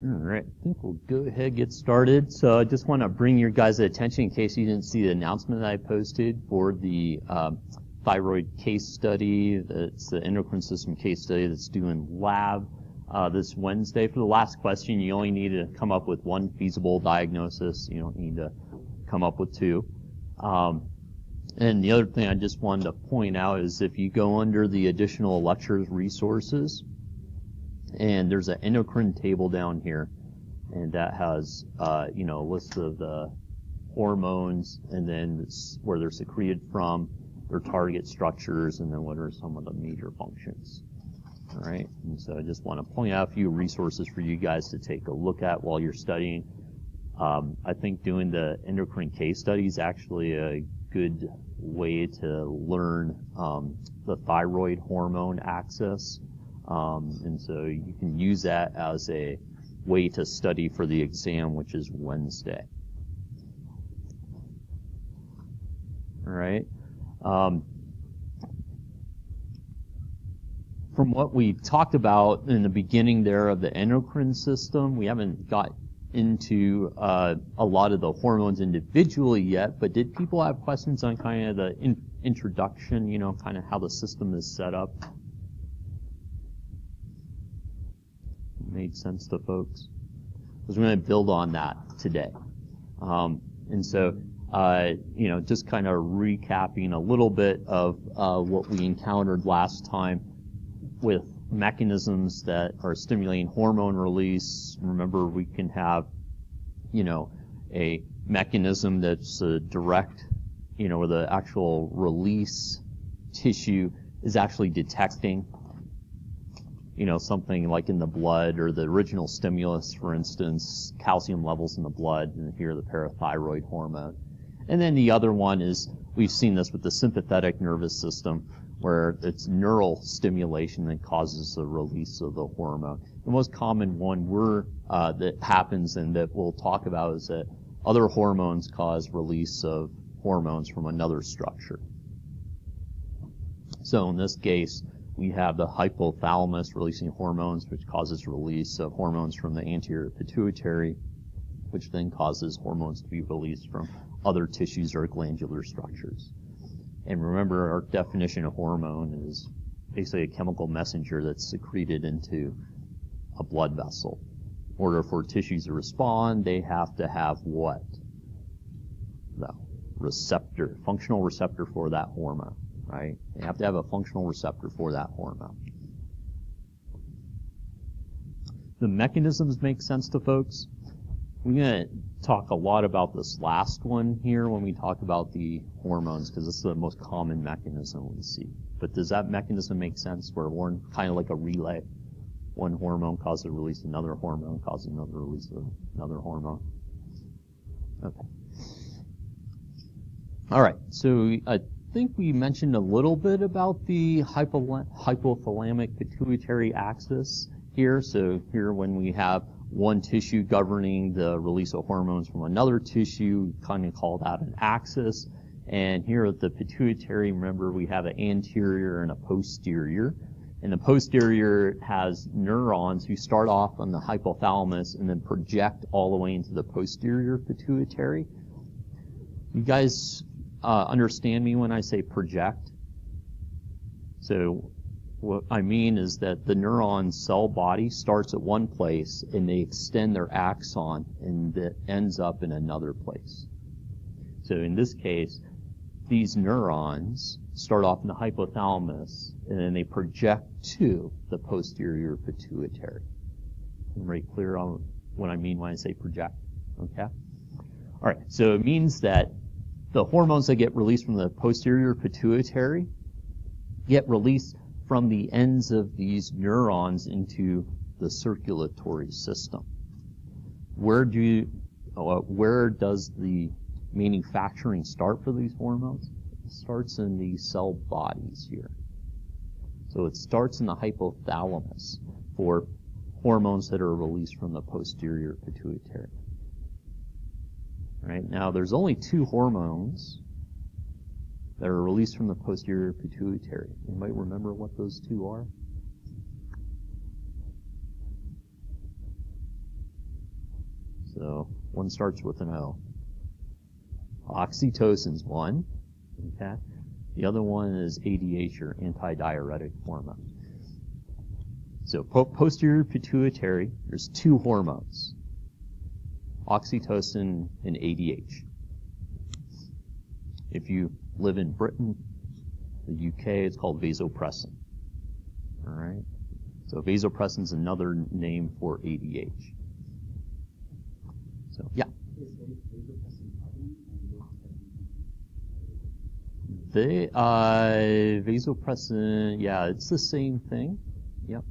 All right, I think we'll go ahead and get started. So I just want to bring your guys' attention in case you didn't see the announcement that I posted for the thyroid case study. That's the endocrine system case study that's due in lab this Wednesday. For the last question, you only need to come up with one feasible diagnosis. You don't need to come up with two. And the other thing I just wanted to point out is if you go under the additional lectures resources, and there's an endocrine table down here, and that has, a list of the hormones, and then where they're secreted from, their target structures, and then what are some of the major functions. All right, and so I just want to point out a few resources for you guys to take a look at while you're studying. I think doing the endocrine case study is actually a good way to learn the thyroid hormone axis. And so you can use that as a way to study for the exam, which is Wednesday. All right. From what we talked about in the beginning there of the endocrine system, we haven't got into a lot of the hormones individually yet, but did people have questions on kind of the introduction, kind of how the system is set up? Made sense to folks? Because we're going to build on that today. And so, just kind of recapping a little bit of what we encountered last time with mechanisms that are stimulating hormone release. Remember, we can have, a mechanism that's direct, where the actual release tissue is actually detecting something like in the blood, or the original stimulus, for instance, calcium levels in the blood, and here the parathyroid hormone. And then the other one is, we've seen this with the sympathetic nervous system, where it's neural stimulation that causes the release of the hormone. The most common one that happens and that we'll talk about is that other hormones cause release of hormones from another structure. So in this case, we have the hypothalamus releasing hormones, which causes release of hormones from the anterior pituitary, which then causes hormones to be released from other tissues or glandular structures. And remember, our definition of hormone is basically a chemical messenger that's secreted into a blood vessel. In order for tissues to respond, they have to have what? The receptor, functional receptor for that hormone. Right? They have to have a functional receptor for that hormone. The mechanisms make sense to folks. We're going to talk a lot about this last one here when we talk about the hormones, because this is the most common mechanism we see. But does that mechanism make sense, where one, kind of like a relay, one hormone causes a release, another hormone causes another release of another hormone? Okay. All right, so I think we mentioned a little bit about the hypothalamic pituitary axis here. So here, when we have one tissue governing the release of hormones from another tissue, we kind of call that an axis. And here at the pituitary, remember, we have an anterior and a posterior. And the posterior has neurons who start off on the hypothalamus and then project all the way into the posterior pituitary. You guys understand me when I say project? So what I mean is that the neuron cell body starts at one place and they extend their axon and it ends up in another place. So in this case, these neurons start off in the hypothalamus and then they project to the posterior pituitary. Everybody clear on what I mean when I say project? Okay? All right, so it means that the hormones that get released from the posterior pituitary get released from the ends of these neurons into the circulatory system. Where does the manufacturing start for these hormones? It starts in the cell bodies here. So it starts in the hypothalamus for hormones that are released from the posterior pituitary. Right? Now, there's only two hormones that are released from the posterior pituitary. Anybody remember what those two are? So one starts with an O. Oxytocin's one. Okay. The other one is ADH, or antidiuretic hormone. So posterior pituitary, there's two hormones, oxytocin and ADH. If you live in Britain, the UK, it's called vasopressin. All right. So vasopressin is another name for ADH. So yeah. Vasopressin, yeah, it's the same thing. Yep.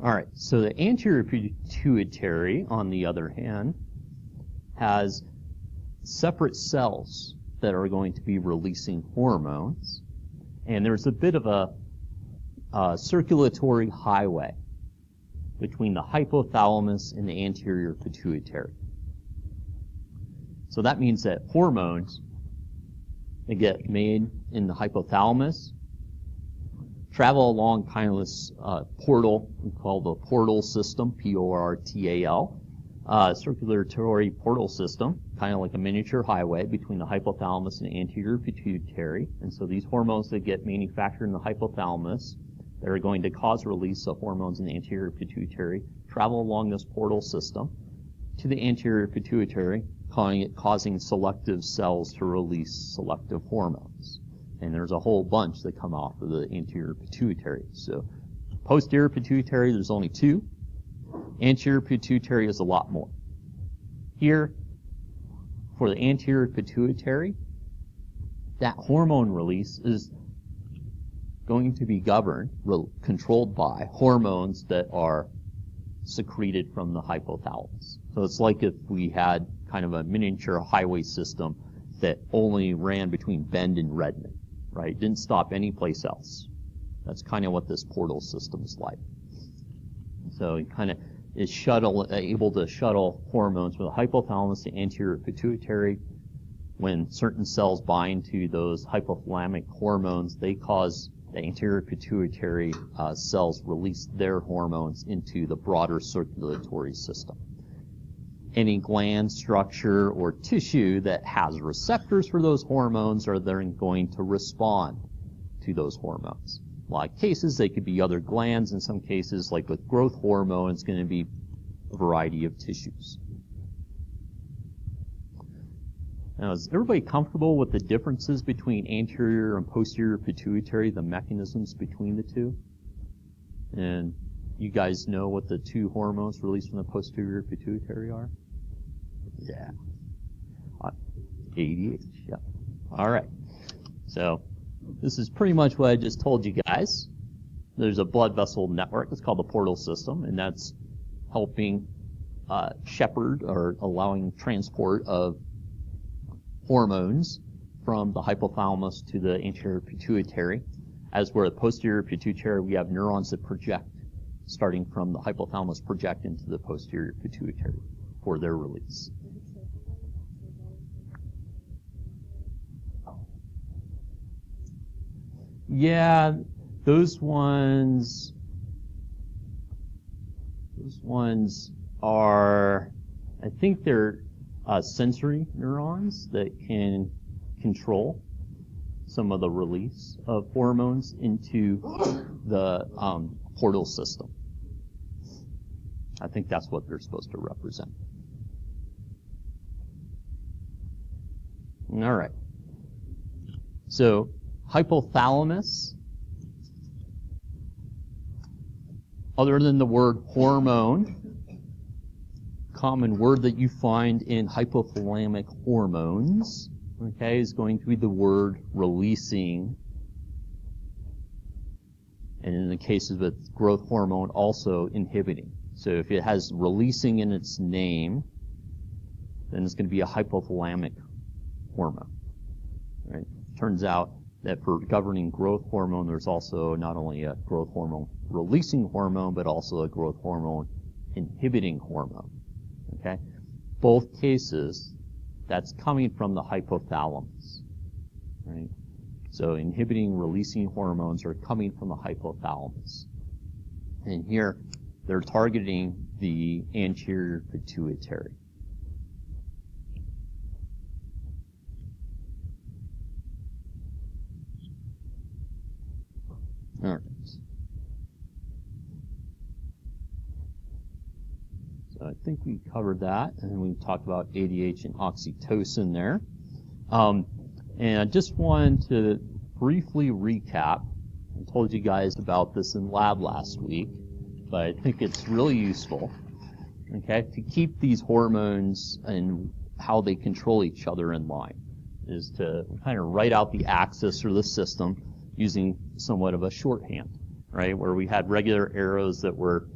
All right. So the anterior pituitary, on the other hand, has separate cells that are going to be releasing hormones, and there's a bit of a circulatory highway between the hypothalamus and the anterior pituitary. So that means that hormones that get made in the hypothalamus travel along kind of this portal we call the portal system, P-O-R-T-A-L, circulatory portal system, kind of like a miniature highway between the hypothalamus and the anterior pituitary. And so these hormones that get manufactured in the hypothalamus that are going to cause release of hormones in the anterior pituitary travel along this portal system to the anterior pituitary, causing selective cells to release selective hormones. And there's a whole bunch that come off of the anterior pituitary. So posterior pituitary, there's only two. Anterior pituitary is a lot more. Here, for the anterior pituitary, that hormone release is going to be governed, controlled by hormones that are secreted from the hypothalamus. So it's like if we had kind of a miniature highway system that only ran between Bend and Redmond, right? Didn't stop any place else. That's kind of what this portal system is like. So it kind of is able to shuttle hormones from the hypothalamus to anterior pituitary. When certain cells bind to those hypothalamic hormones, they cause the anterior pituitary cells release their hormones into the broader circulatory system. Any gland structure or tissue that has receptors for those hormones are then going to respond to those hormones. In a lot of cases, they could be other glands. In some cases, like with growth hormone, it's going to be a variety of tissues. Now, is everybody comfortable with the differences between anterior and posterior pituitary, the mechanisms between the two? And you guys know what the two hormones released from the posterior pituitary are? Yeah. ADH, yeah. All right. So this is pretty much what I just told you guys. There's a blood vessel network. It's called the portal system, and that's helping shepherd or allowing transport of hormones from the hypothalamus to the anterior pituitary. As where the posterior pituitary, we have neurons that project, starting from the hypothalamus, project into the posterior pituitary for their release. Yeah, those ones are, I think they're sensory neurons that can control some of the release of hormones into the portal system. I think that's what they're supposed to represent. All right. So hypothalamus, other than the word hormone, common word that you find in hypothalamic hormones, okay, is going to be the word releasing. And in the cases with growth hormone, also inhibiting. So if it has releasing in its name, then it's going to be a hypothalamic hormone. Right? Turns out that for governing growth hormone, there's also not only a growth hormone releasing hormone, but also a growth hormone inhibiting hormone. Okay? Both cases, that's coming from the hypothalamus. Right? So inhibiting, releasing hormones are coming from the hypothalamus. And here, they're targeting the anterior pituitary. All right. So I think we covered that, and we talked about ADH and oxytocin there. And I just wanted to briefly recap. I told you guys about this in lab last week, but I think it's really useful, okay, to keep these hormones and how they control each other in line, is to kind of write out the axis or the system using somewhat of a shorthand, right, where we had regular arrows that were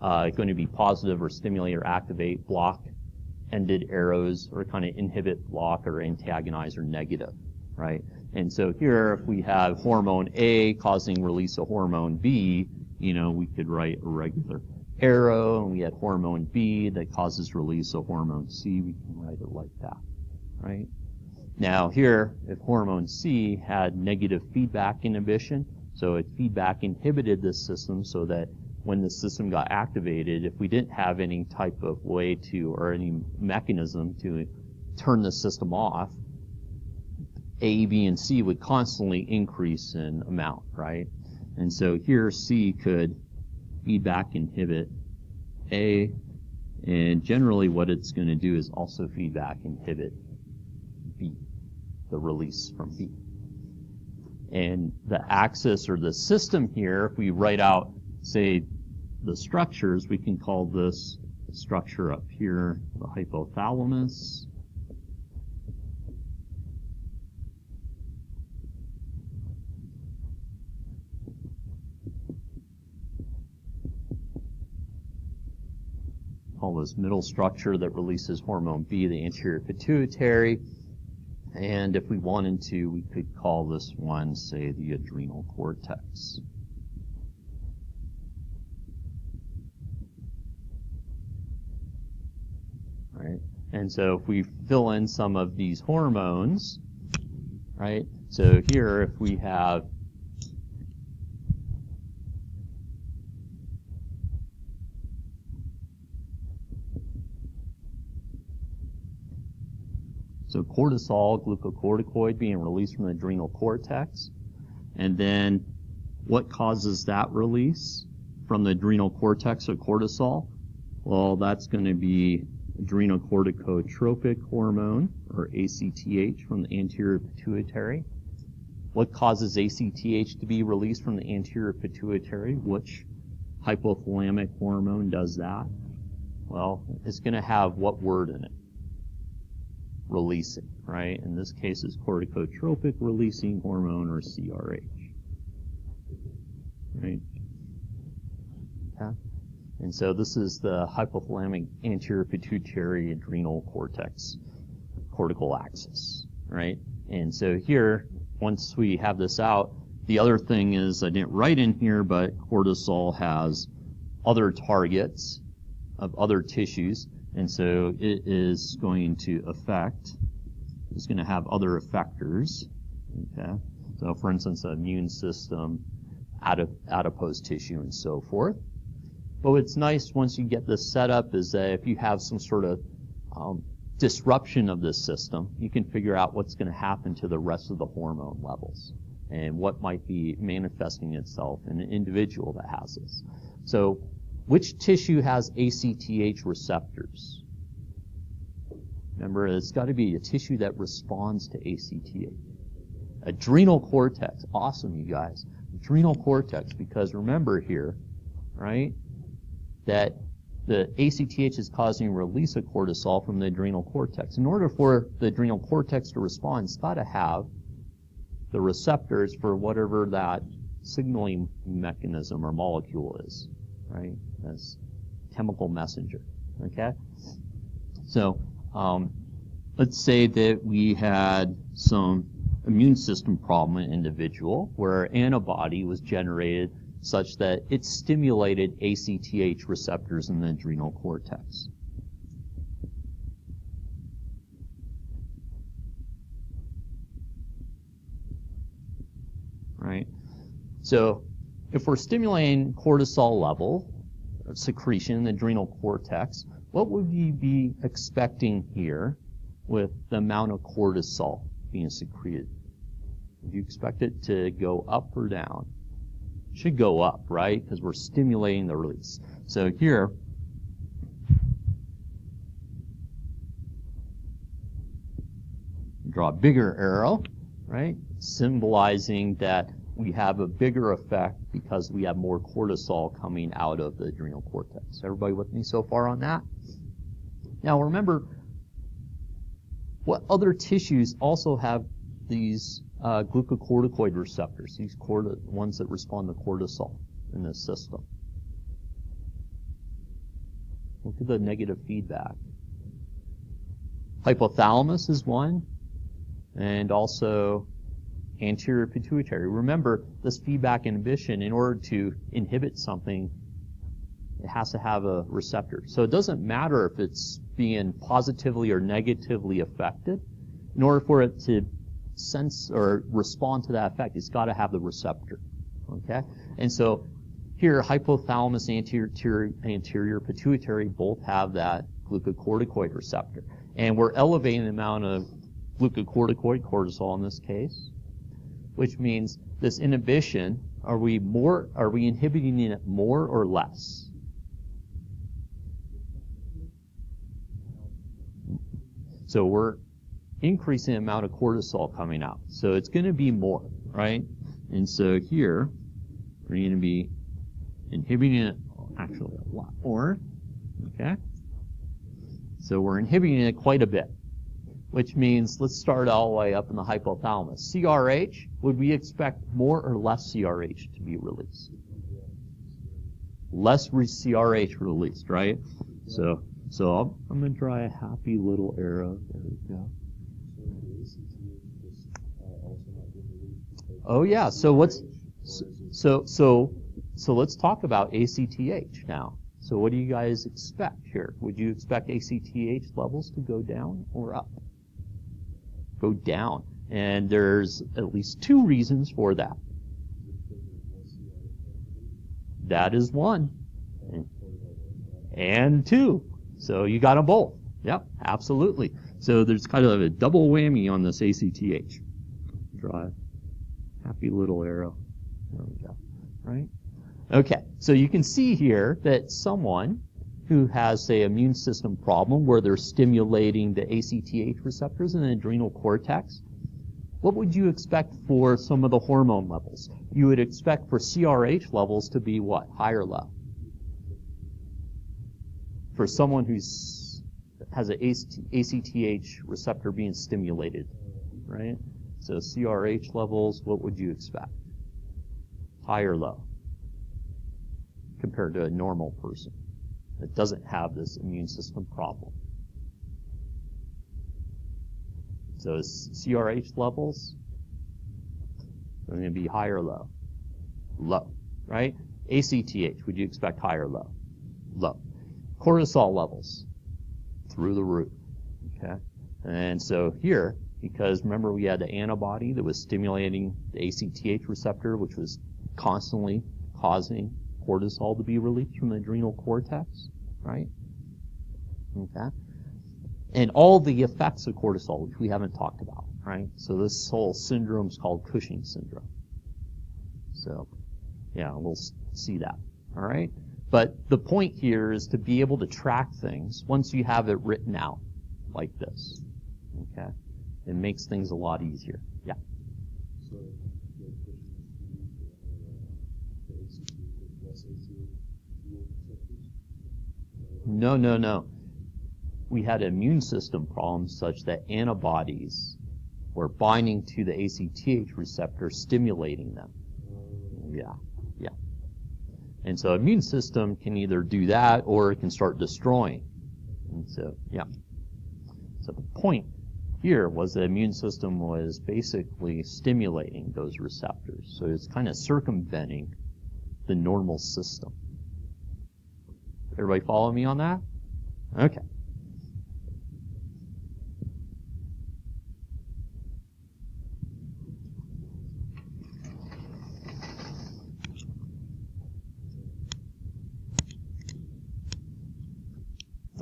going to be positive or stimulate or activate, block-ended arrows or kind of inhibit, block, or antagonize or negative, right? And so here, if we have hormone A causing release of hormone B, we could write a regular arrow, and we had hormone B that causes release of hormone C, we can write it like that, right? Now here, if hormone C had negative feedback inhibition, so it feedback inhibited this system so that when the system got activated, if we didn't have any type of way to, or any mechanism to turn the system off, A, B, and C would constantly increase in amount, right? And so here C could feedback inhibit A, and generally what it's going to do is also feedback inhibit B, the release from B. And the axis or the system here, if we write out, say, the structures, we can call this structure up here the hypothalamus. Call this middle structure that releases hormone B, the anterior pituitary. And if we wanted to, we could call this one, say, the adrenal cortex. Right? And so if we fill in some of these hormones, right? So here, if we have cortisol, glucocorticoid being released from the adrenal cortex. And then what causes that release from the adrenal cortex of cortisol? Well, that's going to be adrenocorticotropic hormone, or ACTH, from the anterior pituitary. What causes ACTH to be released from the anterior pituitary? Which hypothalamic hormone does that? Well, it's going to have what word in it? Releasing, right? In this case, it's corticotropic releasing hormone, or CRH, right? Okay. And so this is the hypothalamic anterior pituitary adrenal cortex cortical axis, right? And so here, once we have this out, the other thing is, I didn't write in here, but cortisol has other targets of other tissues. And so it is going to affect, it's going to have other effectors, okay? So for instance, the immune system, adipose tissue, and so forth. But what's nice once you get this set up is that if you have some sort of disruption of this system, you can figure out what's going to happen to the rest of the hormone levels and what might be manifesting itself in an individual that has this. So which tissue has ACTH receptors? Remember, it's got to be a tissue that responds to ACTH. Adrenal cortex. Awesome, you guys. Adrenal cortex, because remember here, right, that the ACTH is causing release of cortisol from the adrenal cortex. In order for the adrenal cortex to respond, it's got to have the receptors for whatever that signaling mechanism or molecule is, right? That's chemical messenger, okay? So let's say that we had some immune system problem in an individual where an antibody was generated such that it stimulated ACTH receptors in the adrenal cortex. Right? So if we're stimulating cortisol level, secretion in the adrenal cortex, what would you be expecting here with the amount of cortisol being secreted? Would you expect it to go up or down? It should go up, right? Because we're stimulating the release. So here, draw a bigger arrow, right? Symbolizing that we have a bigger effect because we have more cortisol coming out of the adrenal cortex. Everybody with me so far on that? Now remember, what other tissues also have these glucocorticoid receptors, these ones that respond to cortisol in this system? Look at the negative feedback. Hypothalamus is one, and also anterior pituitary. Remember, this feedback inhibition, in order to inhibit something, it has to have a receptor. So it doesn't matter if it's being positively or negatively affected. In order for it to sense or respond to that effect, it's got to have the receptor. Okay? And so here, hypothalamus and anterior pituitary both have that glucocorticoid receptor. And we're elevating the amount of glucocorticoid, cortisol in this case, which means this inhibition, are we inhibiting it more or less? So we're increasing the amount of cortisol coming out. So it's going to be more, right? And so here, we're going to be inhibiting it actually a lot more, okay? So we're inhibiting it quite a bit, which means let's start all the way up in the hypothalamus. CRH, would we expect more or less CRH to be released? Less CRH released, right? So I'm going to draw a happy little arrow. There we go. Oh yeah. So let's talk about ACTH now. So what do you guys expect here? Would you expect ACTH levels to go down or up? Go down. And there's at least two reasons for that. That is one. And two. So you got them both. Yep, absolutely. So there's kind of a double whammy on this ACTH. Draw a happy little arrow. There we go. Right? Okay, so you can see here that someone who has, say, immune system problem where they're stimulating the ACTH receptors in the adrenal cortex, what would you expect for some of the hormone levels? You would expect for CRH levels to be what? High or low? For someone who has an ACTH receptor being stimulated, right? So CRH levels, what would you expect? High or low? Compared to a normal person that doesn't have this immune system problem. So CRH levels are going to be high or low? Low, right? ACTH, would you expect high or low? Low. Cortisol levels, through the roof, okay? And so here, because remember we had the antibody that was stimulating the ACTH receptor, which was constantly causing cortisol to be released from the adrenal cortex, right? Okay. And all the effects of cortisol, which we haven't talked about, right? So this whole syndrome is called Cushing's syndrome. So, yeah, we'll see that, all right? But the point here is to be able to track things once you have it written out like this, okay? It makes things a lot easier. Yeah. So No. We had immune system problems such that antibodies were binding to the ACTH receptor, stimulating them. Yeah. And so immune system can either do that or it can start destroying. And so, yeah. So the point here was the immune system was basically stimulating those receptors. So it's kind of circumventing the normal system. Everybody follow me on that? Okay.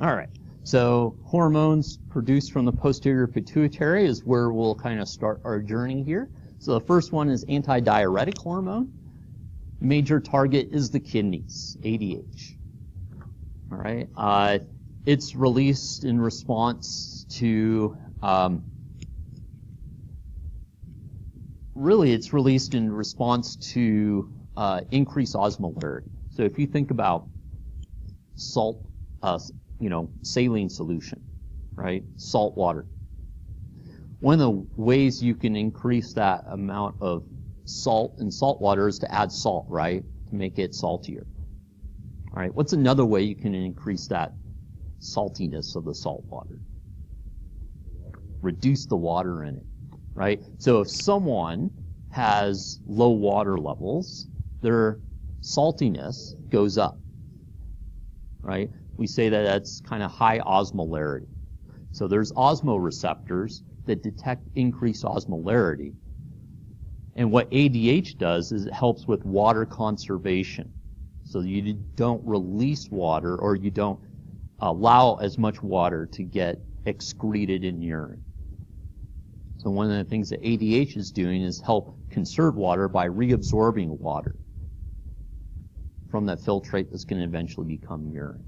All right. So hormones produced from the posterior pituitary is where we'll kind of start our journey here. So the first one is antidiuretic hormone. Major target is the kidneys, ADH. All right. It's released in response to increased osmolarity. So if you think about salt, saline solution, right? Salt water. One of the ways you can increase that amount of salt in salt water is to add salt, right? To make it saltier. All right. What's another way you can increase that saltiness of the salt water? Reduce the water in it, right? So if someone has low water levels, their saltiness goes up, right? We say that that's kind of high osmolarity. So there's osmoreceptors that detect increased osmolarity. And what ADH does is it helps with water conservation. So you don't release water, or you don't allow as much water to get excreted in urine. So one of the things that ADH is doing is help conserve water by reabsorbing water from that filtrate that's going to eventually become urine.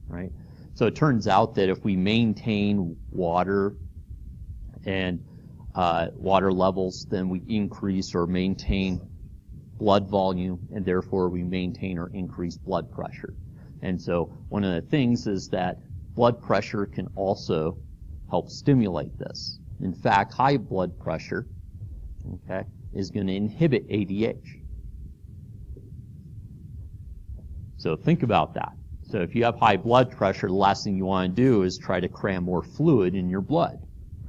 Right? So it turns out that if we maintain water and water levels, then we increase or maintain blood volume, and therefore we maintain or increase blood pressure. And so one of the things is that blood pressure can also help stimulate this. In fact, high blood pressure, okay, is going to inhibit ADH. So think about that. So if you have high blood pressure, the last thing you want to do is try to cram more fluid in your blood,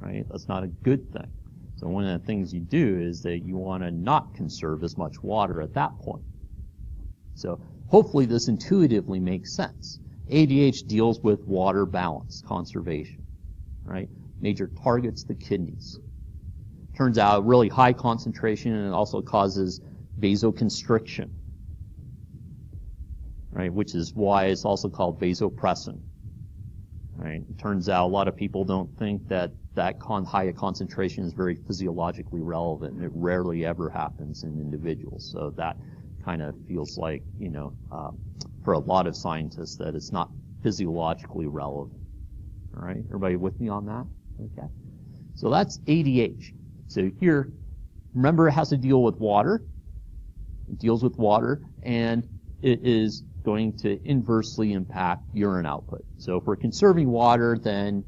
right? That's not a good thing. So one of the things you do is that you want to not conserve as much water at that point. So hopefully this intuitively makes sense. ADH deals with water balance, conservation, right? Major targets the kidneys. Turns out really high concentration, and it also causes vasoconstriction, right? Which is why it's also called vasopressin, right? It turns out a lot of people don't think that high concentration is very physiologically relevant, and it rarely ever happens in individuals. So that kind of feels like, for a lot of scientists, that it's not physiologically relevant. All right, everybody with me on that? Okay. So that's ADH. So here, remember, it has to deal with water. It deals with water, and it is going to inversely impact urine output. So if we're conserving water, then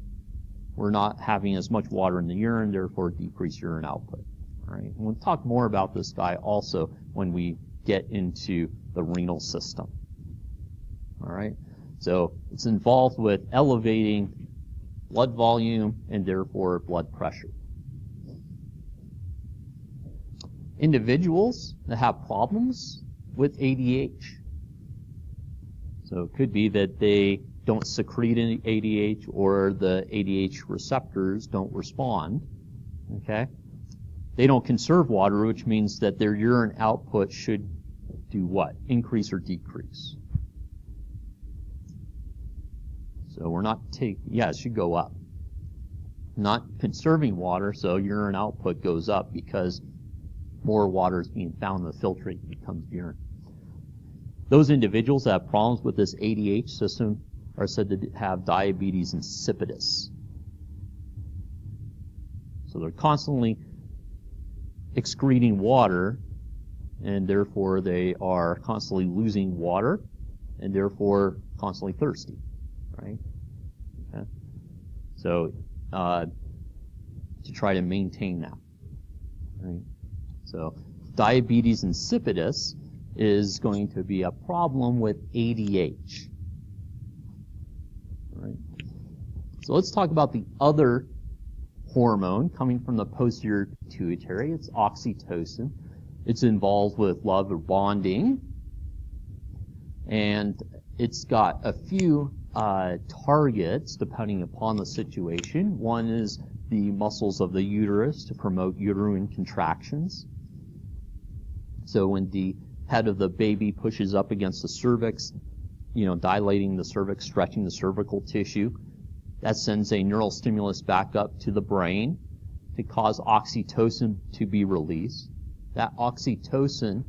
we're not having as much water in the urine, therefore decrease urine output. All right. And we'll talk more about this guy also when we get into the renal system. All right. So it's involved with elevating blood volume and therefore blood pressure. Individuals that have problems with ADH. So it could be that they don't secrete any ADH, or the ADH receptors don't respond. Okay? They don't conserve water, which means that their urine output should do what? Increase or decrease? So we're not it should go up. Not conserving water, so urine output goes up because more water is being found in the filtrate and becomes urine. Those individuals that have problems with this ADH system are said to have diabetes insipidus. So they're constantly excreting water, and therefore they are constantly losing water, and therefore constantly thirsty, right? Okay. So to try to maintain that, right? So diabetes insipidus is going to be a problem with ADH. All right. So let's talk about the other hormone coming from the posterior pituitary. It's oxytocin. It's involved with love or bonding, and it's got a few targets depending upon the situation. One is the muscles of the uterus to promote uterine contractions. So when the head of the baby pushes up against the cervix, dilating the cervix, stretching the cervical tissue. That sends a neural stimulus back up to the brain to cause oxytocin to be released. That oxytocin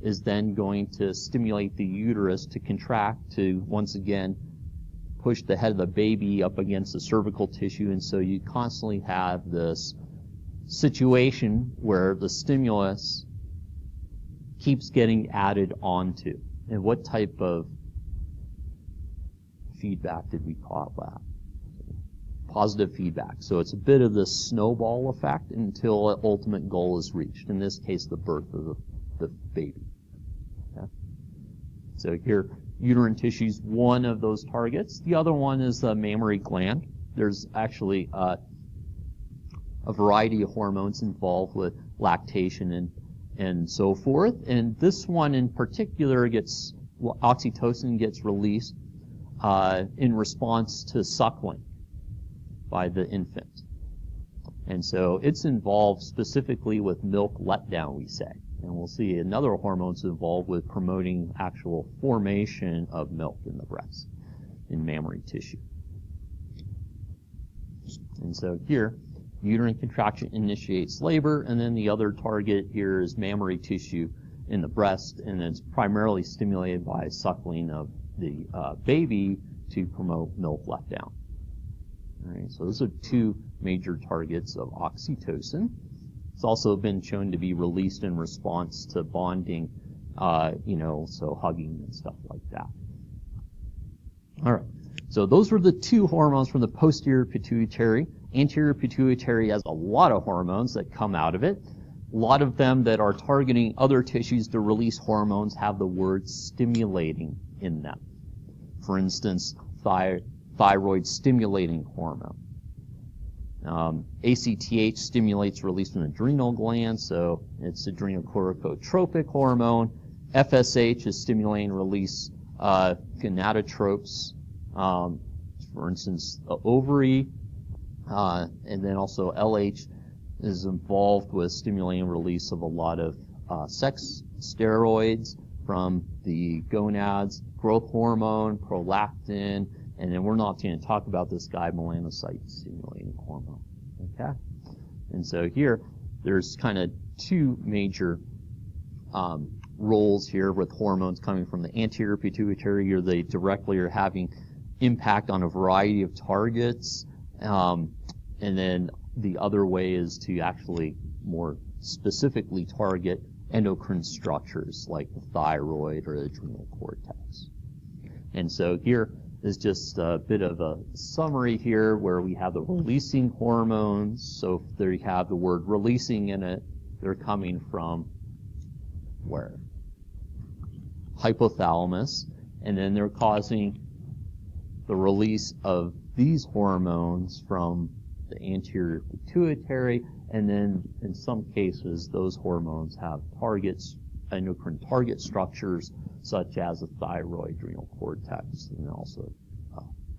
is then going to stimulate the uterus to contract to, once again, push the head of the baby up against the cervical tissue. And so you constantly have this situation where the stimulus keeps getting added onto. And what type of feedback did we call that? Positive feedback. So it's a bit of the snowball effect until an ultimate goal is reached. In this case, the birth of the baby. Okay? So here, uterine tissue is one of those targets. The other one is the mammary gland. There's actually a variety of hormones involved with lactation and so forth. And this one in particular oxytocin gets released in response to suckling by the infant. And so it's involved specifically with milk letdown, we say. And we'll see another hormone's involved with promoting actual formation of milk in the breast, in mammary tissue. And so here, uterine contraction initiates labor, and then the other target here is mammary tissue in the breast, and it's primarily stimulated by suckling of the baby to promote milk letdown. All right, so those are two major targets of oxytocin. It's also been shown to be released in response to bonding, so hugging and stuff like that. All right, so those were the two hormones from the posterior pituitary. Anterior pituitary has a lot of hormones that come out of it. A lot of them that are targeting other tissues to release hormones have the word stimulating in them. For instance, thyroid stimulating hormone. ACTH stimulates release from the adrenal gland, so it's adrenocorticotropic hormone. FSH is stimulating release gonadotropes, for instance, the ovary, and then also LH is involved with stimulating release of a lot of sex steroids from the gonads, growth hormone, prolactin, and then we're not going to talk about this guy, melanocyte-stimulating hormone. Okay? And so here, there's kind of two major roles here with hormones coming from the anterior pituitary, or they directly are having impact on a variety of targets. And then the other way is to actually more specifically target endocrine structures like the thyroid or the adrenal cortex. And so here is just a bit of a summary here where we have the releasing hormones. So if they have the word releasing in it, they're coming from where? Hypothalamus. And then they're causing the release of these hormones from the anterior pituitary, and then in some cases those hormones have targets, endocrine target structures such as the thyroid, adrenal cortex, and also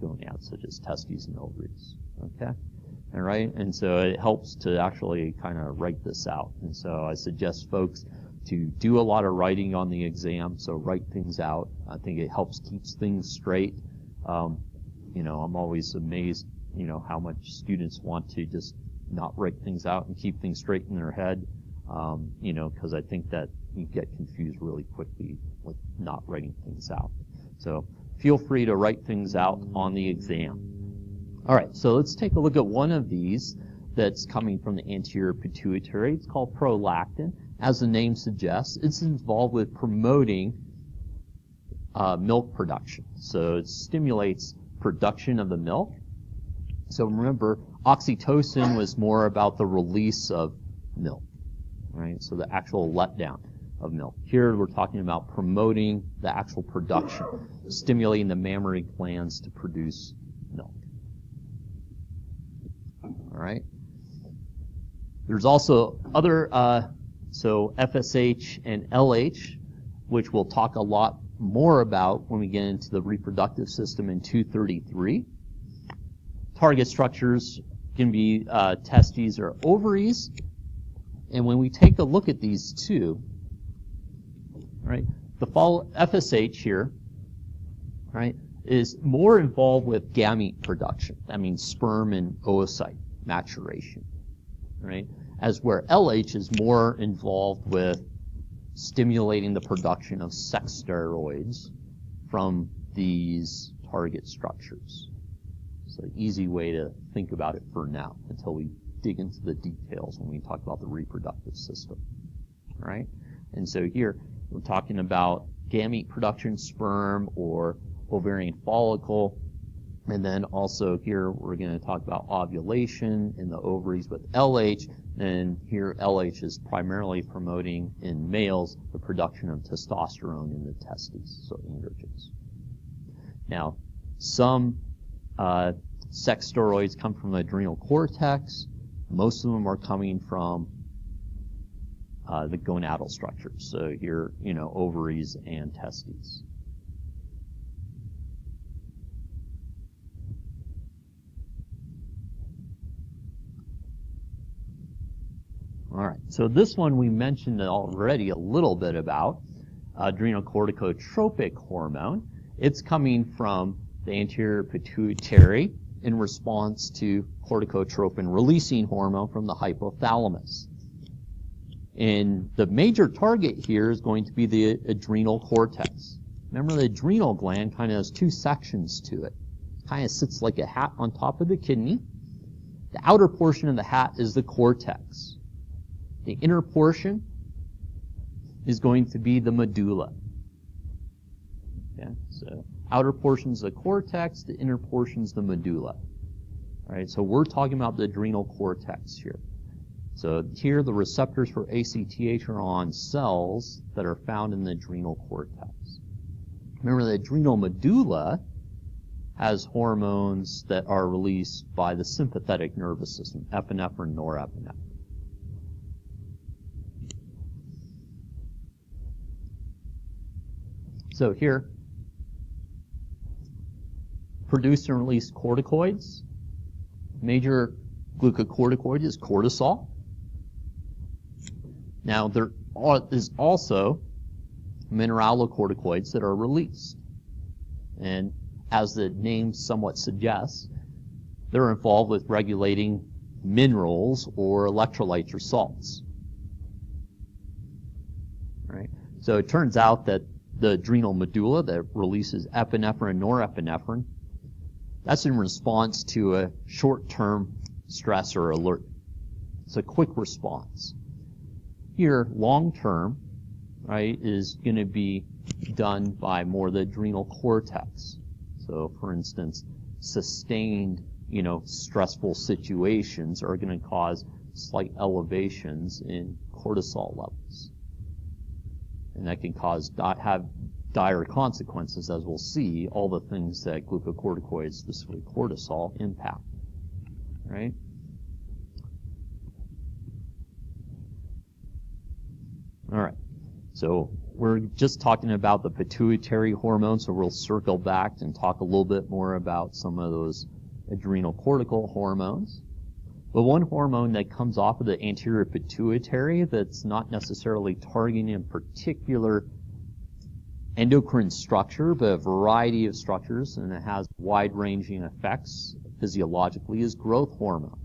gonads such as testes and ovaries. Okay? All right? And so it helps to actually kind of write this out. And so I suggest folks to do a lot of writing on the exam, so write things out. I think it helps keeps things straight. I'm always amazed, how much students want to just not write things out and keep things straight in their head, because I think that you get confused really quickly with not writing things out. So feel free to write things out on the exam. All right, so let's take a look at one of these that's coming from the anterior pituitary. It's called prolactin. As the name suggests, it's involved with promoting milk production. So it stimulates production of the milk. So remember, oxytocin was more about the release of milk, right? So the actual letdown of milk. Here we're talking about promoting the actual production, stimulating the mammary glands to produce milk. All right. There's also other, so FSH and LH, which we'll talk a lot more about when we get into the reproductive system in 233. Target structures can be testes or ovaries. And when we take a look at these two, right, the FSH here right, is more involved with gamete production. That means sperm and oocyte maturation, right? As where LH is more involved with stimulating the production of sex steroids from these target structures. So easy way to think about it for now until we dig into the details when we talk about the reproductive system, right? And so here we're talking about gamete production, sperm or ovarian follicle, and then also here we're going to talk about ovulation in the ovaries with LH, and here LH is primarily promoting in males the production of testosterone in the testes, so androgens. Now, some sex steroids come from the adrenal cortex. Most of them are coming from the gonadal structures, so here, ovaries and testes. All right, so this one we mentioned already a little bit about, adrenocorticotropic hormone. It's coming from the anterior pituitary in response to corticotropin-releasing hormone from the hypothalamus. And the major target here is going to be the adrenal cortex. Remember, the adrenal gland kind of has two sections to it. It kind of sits like a hat on top of the kidney. The outer portion of the hat is the cortex. The inner portion is going to be the medulla. Okay, so outer portion's the cortex, the inner portion's the medulla. All right, so we're talking about the adrenal cortex here. So here the receptors for ACTH are on cells that are found in the adrenal cortex. Remember, the adrenal medulla has hormones that are released by the sympathetic nervous system, epinephrine, norepinephrine. So here, produce and release corticoids. Major glucocorticoid is cortisol. Now, there is also mineralocorticoids that are released. And as the name somewhat suggests, they're involved with regulating minerals or electrolytes or salts. Right? So it turns out that the adrenal medulla that releases epinephrine and norepinephrine, that's in response to a short-term stress or alert. It's a quick response. Here, long-term, right, is going to be done by more the adrenal cortex. So, for instance, sustained, stressful situations are going to cause slight elevations in cortisol levels. And that can have dire consequences, as we'll see, all the things that glucocorticoids, specifically cortisol, impact. Right? All right. So we're just talking about the pituitary hormone, so we'll circle back and talk a little bit more about some of those adrenal cortical hormones. But one hormone that comes off of the anterior pituitary that's not necessarily targeting a particular endocrine structure, but a variety of structures, and it has wide-ranging effects physiologically, is growth hormone.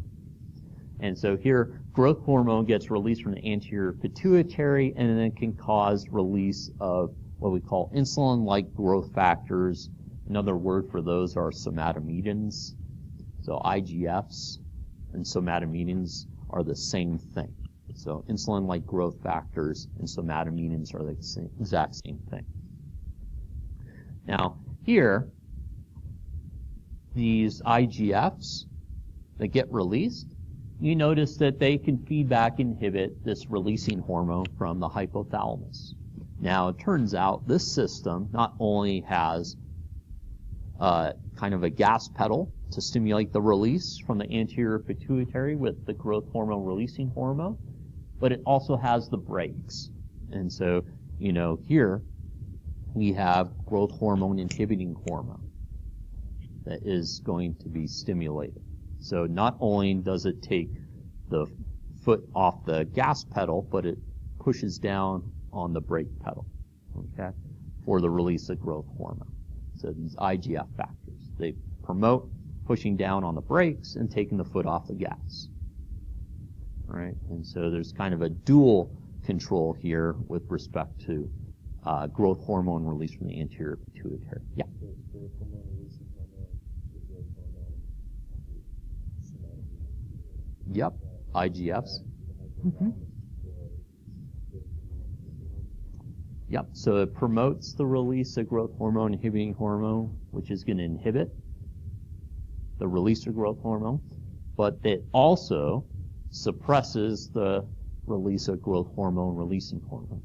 And so here, growth hormone gets released from the anterior pituitary, and then it can cause release of what we call insulin-like growth factors. Another word for those are somatomedins. So IGFs and somatomedins are the same thing. So insulin-like growth factors and somatomedins are the exact same thing. Now, here, these IGFs that get released, you notice that they can feedback inhibit this releasing hormone from the hypothalamus. Now, it turns out this system not only has kind of a gas pedal to stimulate the release from the anterior pituitary with the growth hormone releasing hormone, but it also has the brakes. And so, here we have growth hormone inhibiting hormone that is going to be stimulated. So not only does it take the foot off the gas pedal, but it pushes down on the brake pedal, okay, for the release of growth hormone. So these IGF factors, they promote pushing down on the brakes and taking the foot off the gas. All right, and so there's kind of a dual control here with respect to growth hormone release from the anterior pituitary. Yeah. Yep, IGFs. Mm-hmm. Yep, so it promotes the release of growth hormone inhibiting hormone, which is going to inhibit the release of growth hormone, but it also suppresses the release of growth hormone releasing hormone.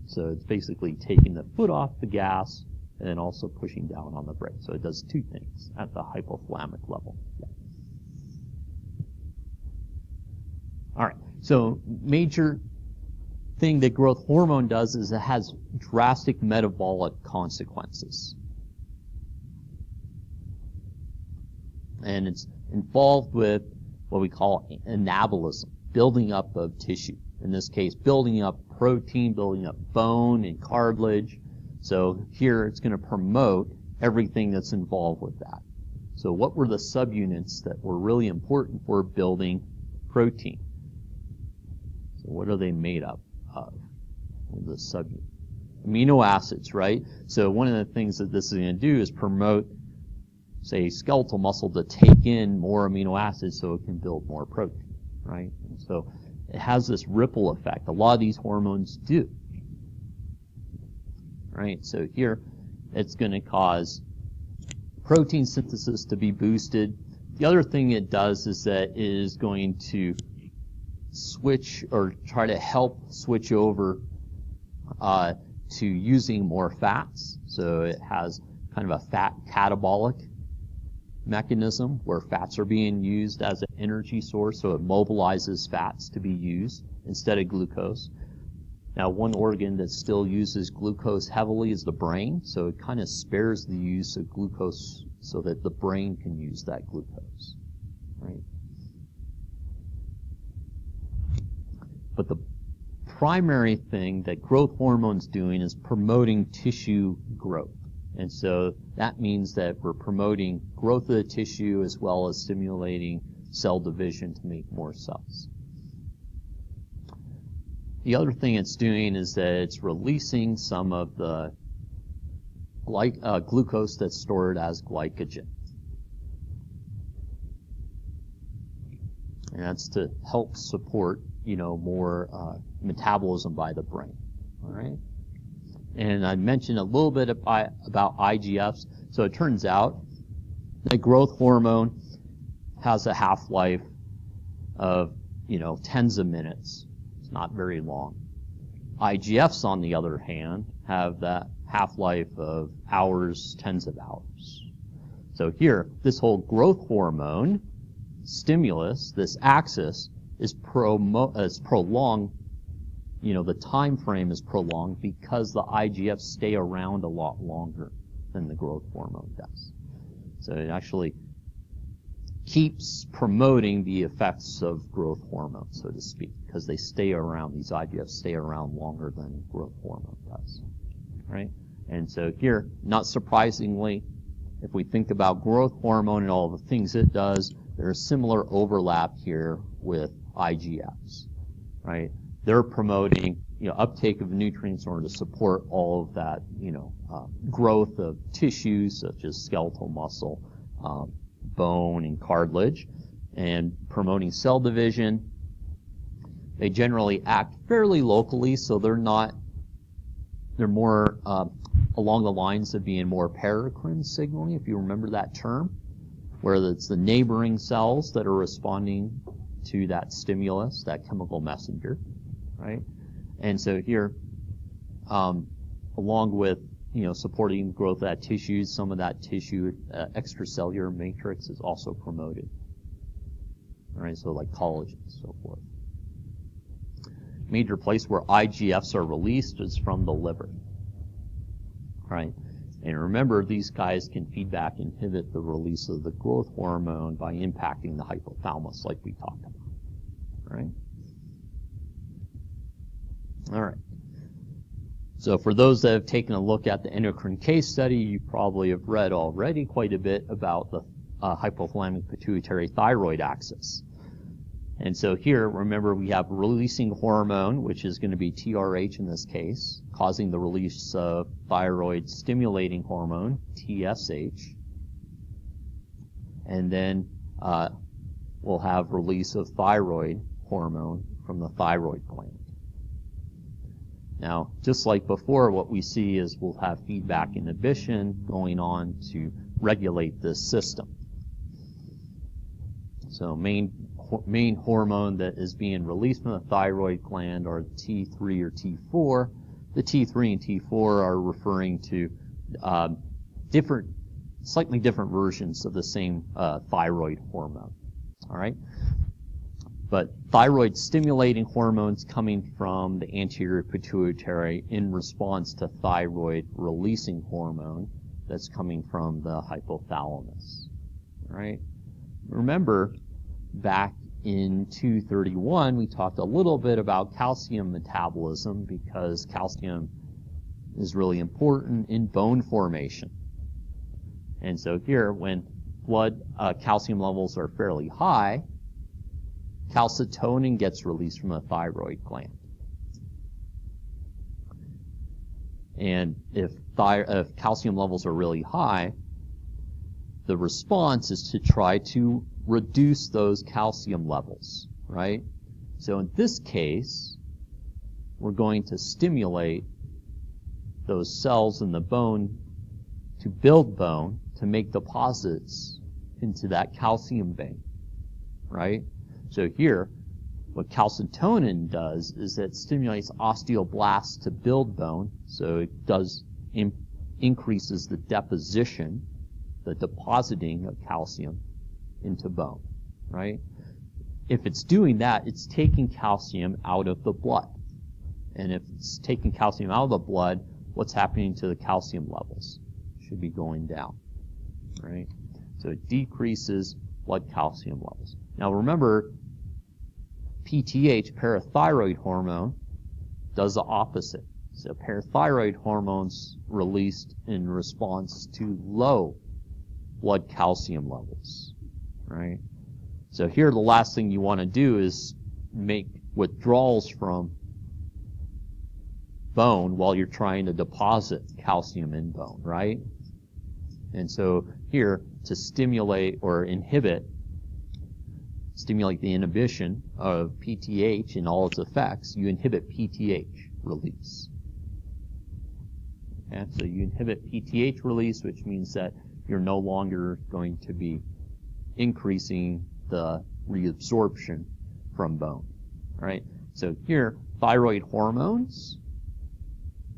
So it's basically taking the foot off the gas and then also pushing down on the brake. So it does two things at the hypothalamic level. Yeah. All right, so major thing that growth hormone does is it has drastic metabolic consequences. And it's involved with what we call anabolism, building up of tissue. In this case, building up protein, building up bone and cartilage. So here it's going to promote everything that's involved with that. So what were the subunits that were really important for building protein? So what are they made up of? The subunit. Amino acids, right? So one of the things that this is going to do is promote, say, skeletal muscle to take in more amino acids so it can build more protein, right? And so it has this ripple effect. A lot of these hormones do, right? So here it's going to cause protein synthesis to be boosted. The other thing it does is that it is going to switch or try to help switch over to using more fats. So it has kind of a fat catabolic mechanism where fats are being used as an energy source, so it mobilizes fats to be used instead of glucose. Now, one organ that still uses glucose heavily is the brain, so it kind of spares the use of glucose so that the brain can use that glucose, right? But the primary thing that growth hormone's doing is promoting tissue growth. And so that means that we're promoting growth of the tissue as well as stimulating cell division to make more cells. The other thing it's doing is that it's releasing some of the glucose that's stored as glycogen. And that's to help support, more metabolism by the brain. All right. And I mentioned a little bit about IGFs. So it turns out that growth hormone has a half-life of, tens of minutes. It's not very long. IGFs, on the other hand, have that half-life of hours, tens of hours. So here, this whole growth hormone stimulus, this axis, is prolonged. The time frame is prolonged because the IGFs stay around a lot longer than the growth hormone does. So it actually keeps promoting the effects of growth hormone, so to speak, because they stay around, these IGFs stay around longer than growth hormone does, right? And so here, not surprisingly, if we think about growth hormone and all the things it does, there's similar overlap here with IGFs, right? They're promoting, uptake of nutrients in order to support all of that, growth of tissues such as skeletal muscle, bone, and cartilage, and promoting cell division. They generally act fairly locally, so they're more along the lines of being more paracrine signaling, if you remember that term, where it's the neighboring cells that are responding to that stimulus, that chemical messenger, right? And so here, along with, supporting growth of that tissue, some of that tissue extracellular matrix is also promoted, all right? So like collagen and so forth. Major place where IGFs are released is from the liver, right? And remember, these guys can feedback and inhibit the release of the growth hormone by impacting the hypothalamus like we talked about, right? All right. So for those that have taken a look at the endocrine case study, you probably have read already quite a bit about the hypothalamic pituitary thyroid axis. And so here, remember, we have releasing hormone, which is going to be TRH in this case, causing the release of thyroid stimulating hormone, TSH. And then we'll have release of thyroid hormone from the thyroid gland. Now, just like before, what we see is we'll have feedback inhibition going on to regulate this system. So main hormone that is being released from the thyroid gland are T3 or T4. The T3 and T4 are referring to slightly different versions of the same thyroid hormone. All right? But thyroid stimulating hormones coming from the anterior pituitary in response to thyroid releasing hormone that's coming from the hypothalamus. All right? Remember, back in 231, we talked a little bit about calcium metabolism because calcium is really important in bone formation. And so here, when blood calcium levels are fairly high, calcitonin gets released from the thyroid gland. And if calcium levels are really high, the response is to try to reduce those calcium levels, right? So in this case, we're going to stimulate those cells in the bone to build bone, to make deposits into that calcium vein, right? So here, what calcitonin does is it stimulates osteoblasts to build bone, so it does increases the deposition, the depositing of calcium into bone, right? If it's doing that, it's taking calcium out of the blood. And if it's taking calcium out of the blood, what's happening to the calcium levels? Should be going down, right? So it decreases blood calcium levels. Now remember, PTH, parathyroid hormone, does the opposite. So parathyroid hormones released in response to low blood calcium levels, right? So here the last thing you want to do is make withdrawals from bone while you're trying to deposit calcium in bone, right? And so here, to stimulate or stimulate the inhibition of PTH and all its effects, you inhibit PTH release. Okay? So you inhibit PTH release, which means that you're no longer going to be increasing the reabsorption from bone. All right? So here, thyroid hormones,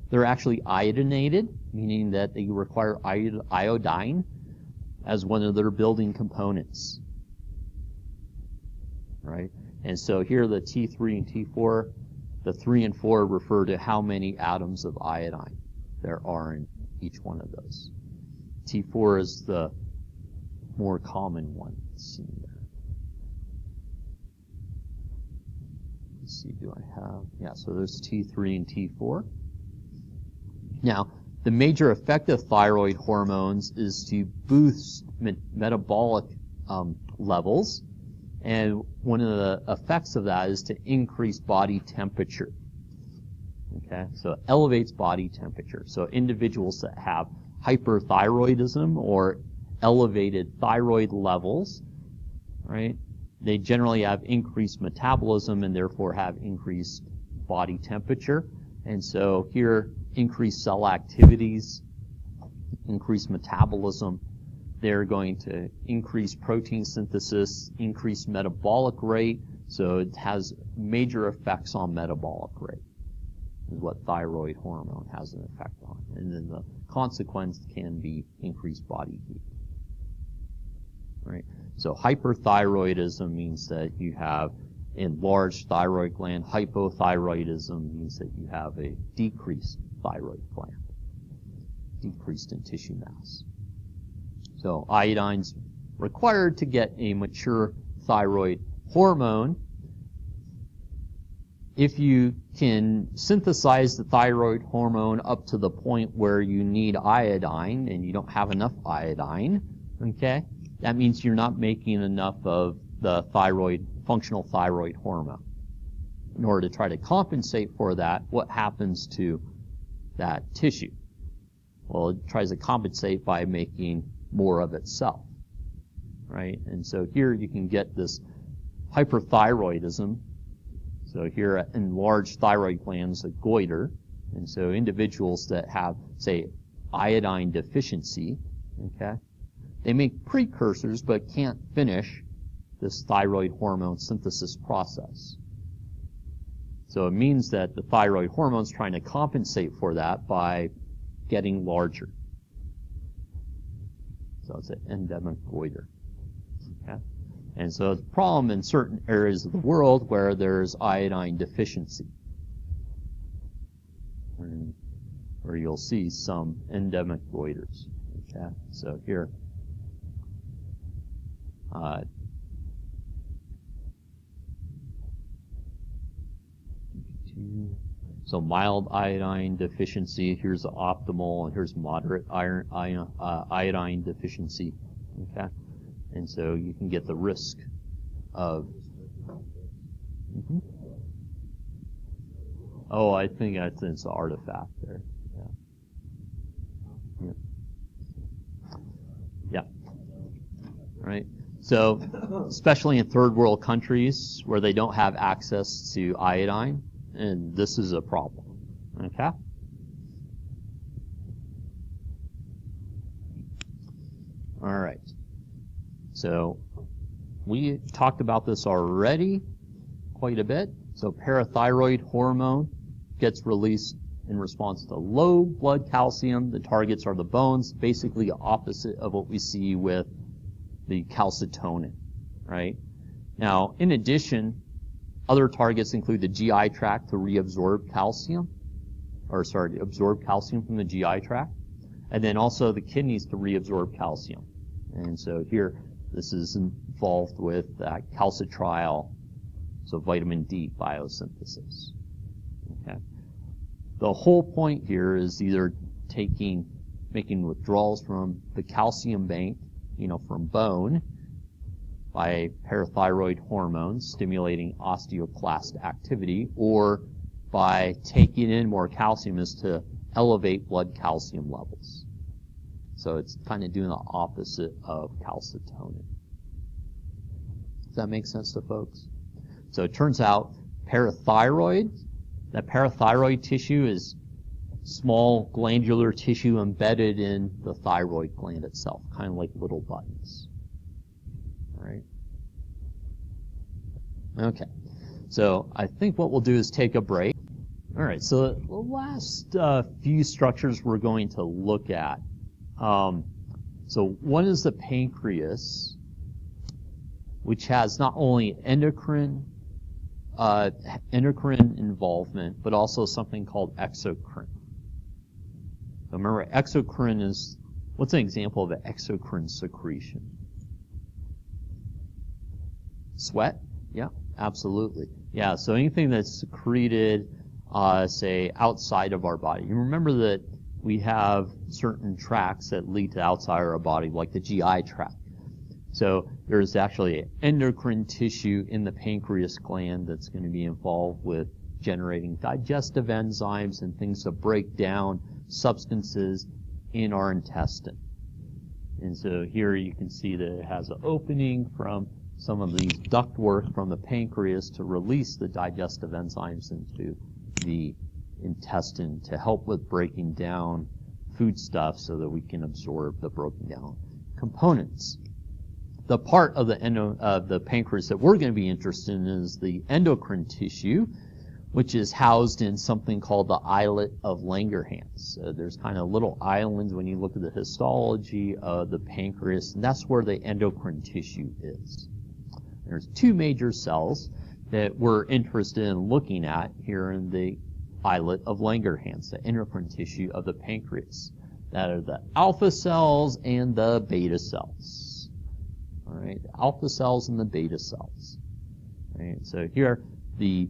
they're actually iodinated, meaning that they require iodine as one of their building components. Right? And so here the T3 and T4, the 3 and 4 refer to how many atoms of iodine there are in each one of those. T4 is the more common one. Let's see there. Let's see, do I have? Yeah, so there's T3 and T4. Now, the major effect of thyroid hormones is to boost metabolic levels, and one of the effects of that is to increase body temperature. Okay, so it elevates body temperature. So individuals that have hyperthyroidism or elevated thyroid levels, right, they generally have increased metabolism and therefore have increased body temperature. And so here, increased cell activities, increased metabolism, they're going to increase protein synthesis, increase metabolic rate, so it has major effects on metabolic rate, is what thyroid hormone has an effect on. And then the consequence can be increased body heat. Right? So hyperthyroidism means that you have enlarged thyroid gland. Hypothyroidism means that you have a decreased thyroid gland, decreased in tissue mass. So iodine's required to get a mature thyroid hormone. if you can synthesize the thyroid hormone up to the point where you need iodine and you don't have enough iodine, okay, that means you're not making enough of the functional thyroid hormone. In order to try to compensate for that, what happens to that tissue? Well, it tries to compensate by making more of itself, right? And so here you can get this hyperthyroidism. So here, enlarged thyroid glands, a goiter. And so individuals that have, say, iodine deficiency, okay, they make precursors but can't finish this thyroid hormone synthesis process. So it means that the thyroid hormone is trying to compensate for that by getting larger. So it's an endemic goiter. Okay? And so it's a problem in certain areas of the world where there's iodine deficiency, where you'll see some endemic goiters. Okay? So here, so mild iodine deficiency, here's the optimal, and here's moderate iodine deficiency. Okay? And so you can get the risk of... Oh, I think it's an artifact there. Yeah. Right? So, especially in third world countries where they don't have access to iodine, and this is a problem. Okay? All right. So we talked about this already quite a bit. So parathyroid hormone gets released in response to low blood calcium. The targets are the bones, basically opposite of what we see with the calcitonin, right? Now, in addition, other targets include the GI tract to absorb calcium from the GI tract, and then also the kidneys to reabsorb calcium. And so here, this is involved with calcitriol, so vitamin D biosynthesis. Okay. The whole point here is either making withdrawals from the calcium bank, from bone, by parathyroid hormones stimulating osteoclast activity, or by taking in more calcium is to elevate blood calcium levels. So it's kind of doing the opposite of calcitonin. Does that make sense to folks? So it turns out that parathyroid tissue is small glandular tissue embedded in the thyroid gland itself, kind of like little buttons. All right? Okay. So I think what we'll do is take a break. All right, so the last few structures we're going to look at. So one is the pancreas, which has not only endocrine involvement, but also something called exocrine. So remember, exocrine is, what's an example of an exocrine secretion? Sweat? Yeah, absolutely. Yeah, so anything that's secreted, say, outside of our body. You remember that we have certain tracts that lead to outside our body, like the GI tract. So there's actually endocrine tissue in the pancreas gland that's going to be involved with generating digestive enzymes and things to break down substances in our intestine. And so here you can see that it has an opening from some of these ductwork from the pancreas to release the digestive enzymes into the intestine to help with breaking down foodstuffs so that we can absorb the broken down components. The part of the pancreas that we're going to be interested in is the endocrine tissue, which is housed in something called the islet of Langerhans. There's kind of little islands when you look at the histology of the pancreas, and that's where the endocrine tissue is. There's two major cells that we're interested in looking at here in the islet of Langerhans, the endocrine tissue of the pancreas. That are the alpha cells and the beta cells. All right, the alpha cells and the beta cells. All right, so here the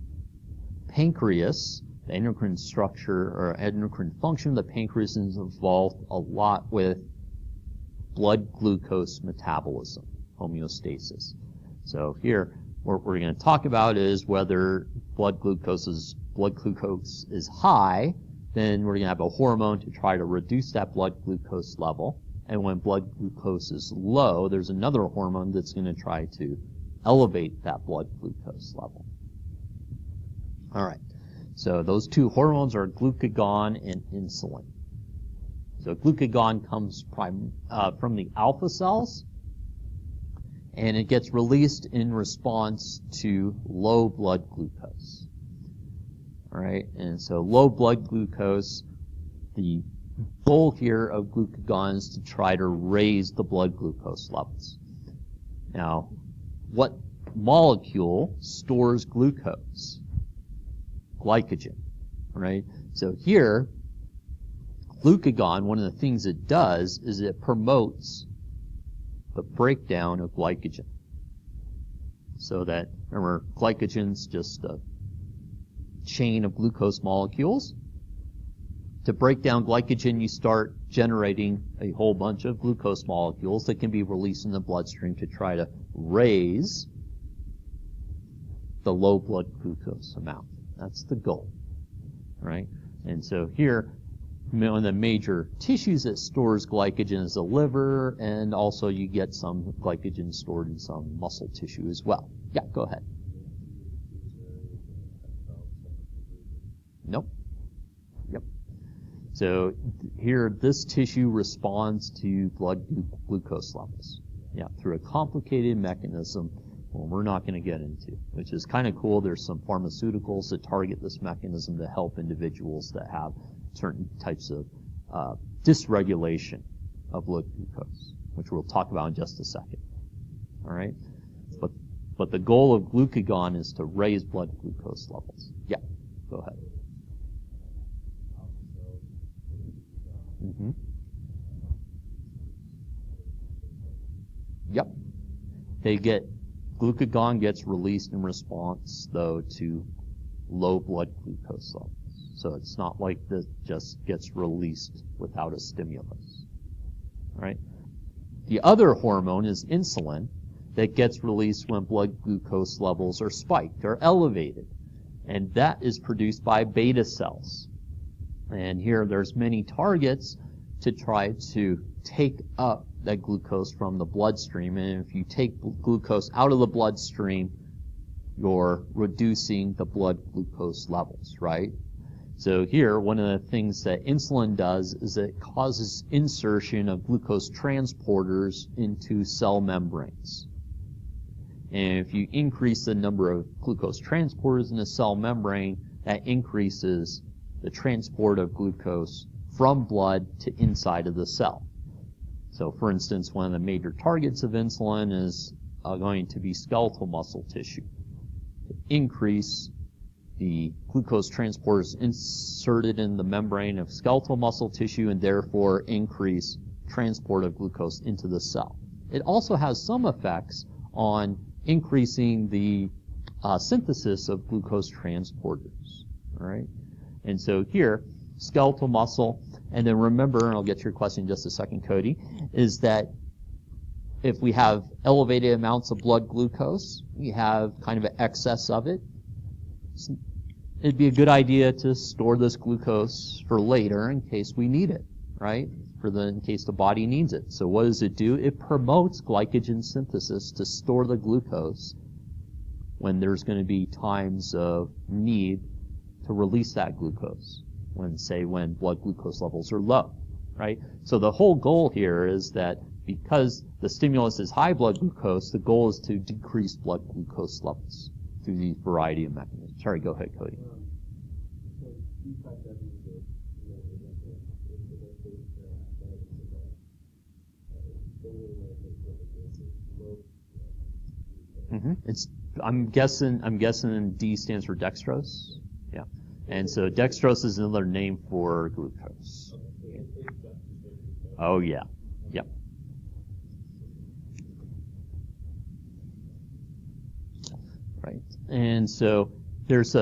pancreas, the endocrine structure or endocrine function of the pancreas is involved a lot with blood glucose metabolism, homeostasis. So here, what we're going to talk about is whether blood glucose is high, then we're going to have a hormone to try to reduce that blood glucose level. And when blood glucose is low, there's another hormone that's going to try to elevate that blood glucose level. All right. So those two hormones are glucagon and insulin. So glucagon comes from the alpha cells, and it gets released in response to low blood glucose. All right, and so low blood glucose, the goal here of glucagon is to try to raise the blood glucose levels. Now, what molecule stores glucose? Glycogen, right? So here, glucagon, one of the things it does is it promotes the breakdown of glycogen. So that, remember, glycogen's just a chain of glucose molecules. To break down glycogen, you start generating a whole bunch of glucose molecules that can be released in the bloodstream to try to raise the low blood glucose amount. That's the goal, right? And so here, one of the major tissues that stores glycogen is the liver, and also you get some glycogen stored in some muscle tissue as well. Yeah, go ahead. Nope. Yep. So here, this tissue responds to blood glucose levels. Yeah, through a complicated mechanism, well, we're not going to get into, which is kind of cool. There's some pharmaceuticals that target this mechanism to help individuals that have certain types of dysregulation of blood glucose, which we'll talk about in just a second. All right? But the goal of glucagon is to raise blood glucose levels. Yeah, go ahead. Mm-hmm. Yep. Glucagon gets released in response, though, to low blood glucose levels. So it's not like this just gets released without a stimulus. All right? The other hormone is insulin that gets released when blood glucose levels are spiked or elevated. And that is produced by beta cells. And here there's many targets to try to take up that glucose from the bloodstream. And if you take glucose out of the bloodstream, you're reducing the blood glucose levels, right? So here, one of the things that insulin does is it causes insertion of glucose transporters into cell membranes. And if you increase the number of glucose transporters in the cell membrane, that increases the transport of glucose from blood to inside of the cell. So, for instance, one of the major targets of insulin is going to be skeletal muscle tissue. To increase the glucose transporters inserted in the membrane of skeletal muscle tissue and therefore increase transport of glucose into the cell. It also has some effects on increasing the synthesis of glucose transporters. All right? And so here, skeletal muscle, and then remember, and I'll get to your question in just a second, Cody, is that if we have elevated amounts of blood glucose, we have kind of an excess of it, it'd be a good idea to store this glucose for later in case we need it, right? In case the body needs it. So what does it do? It promotes glycogen synthesis to store the glucose when there's going to be times of need to release that glucose, when blood glucose levels are low, right? So the whole goal here is that because the stimulus is high blood glucose, the goal is to decrease blood glucose levels through the variety of mechanisms. Sorry, go ahead, Cody. Mm-hmm. I'm guessing D stands for dextrose. Yeah. And so dextrose is another name for glucose. Oh yeah. Yep. Right. And so there's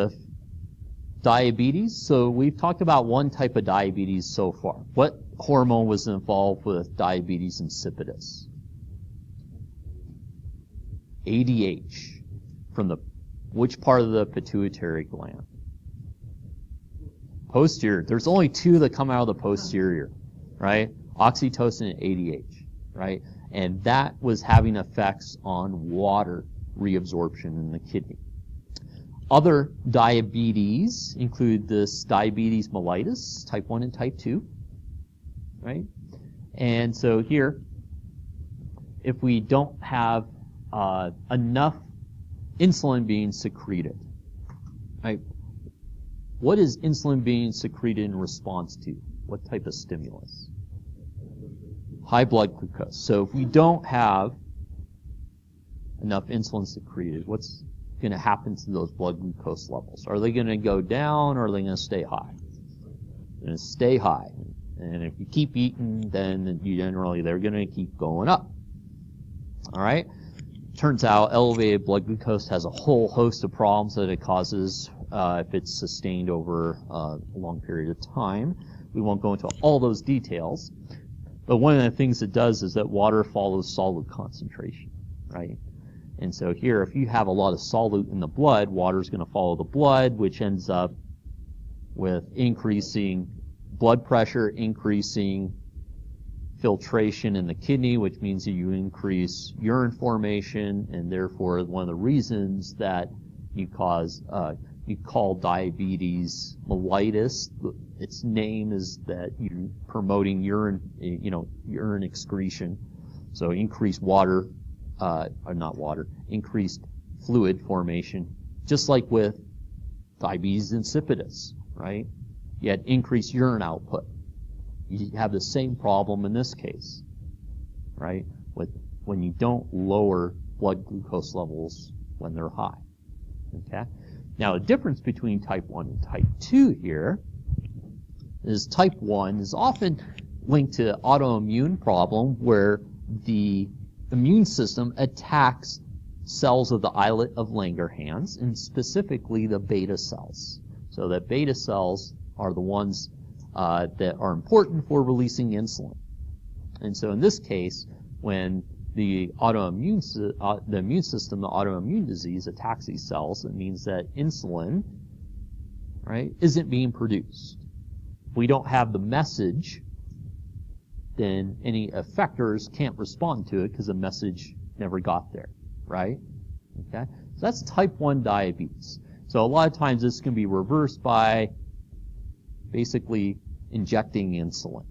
Diabetes. So we've talked about one type of diabetes so far. What hormone was involved with diabetes insipidus? ADH. From which part of the pituitary gland? Posterior. There's only two that come out of the posterior, right? Oxytocin and ADH, right? And that was having effects on water reabsorption in the kidney. Other diabetes include this diabetes mellitus, type 1 and type 2, right? And so here, if we don't have enough insulin being secreted, right? What is insulin being secreted in response to? What type of stimulus? High blood glucose. So if we don't have enough insulin secreted, what's going to happen to those blood glucose levels? Are they going to go down or are they going to stay high? They're going to stay high. And if you keep eating, then generally they're going to keep going up. All right? Turns out elevated blood glucose has a whole host of problems that it causes if it's sustained over a long period of time. We won't go into all those details. But one of the things it does is that water follows solute concentration, right? And so here, if you have a lot of solute in the blood, water is going to follow the blood, which ends up with increasing blood pressure, increasing filtration in the kidney, which means that you increase urine formation, and therefore one of the reasons that you call diabetes mellitus. Its name is that you're promoting urine excretion. So increased water, increased fluid formation, just like with diabetes insipidus, right? You had increased urine output. You have the same problem in this case, right? When you don't lower blood glucose levels when they're high, okay? Now, the difference between type 1 and type 2 here is type 1 is often linked to autoimmune problem where the immune system attacks cells of the islet of Langerhans, and specifically the beta cells. So that beta cells are the ones that are important for releasing insulin. And so in this case, when the immune system, the autoimmune disease attacks these cells, it means that insulin, right, isn't being produced. If we don't have the message, then any effectors can't respond to it because the message never got there, right? Okay, so that's type 1 diabetes. So a lot of times this can be reversed by basically injecting insulin.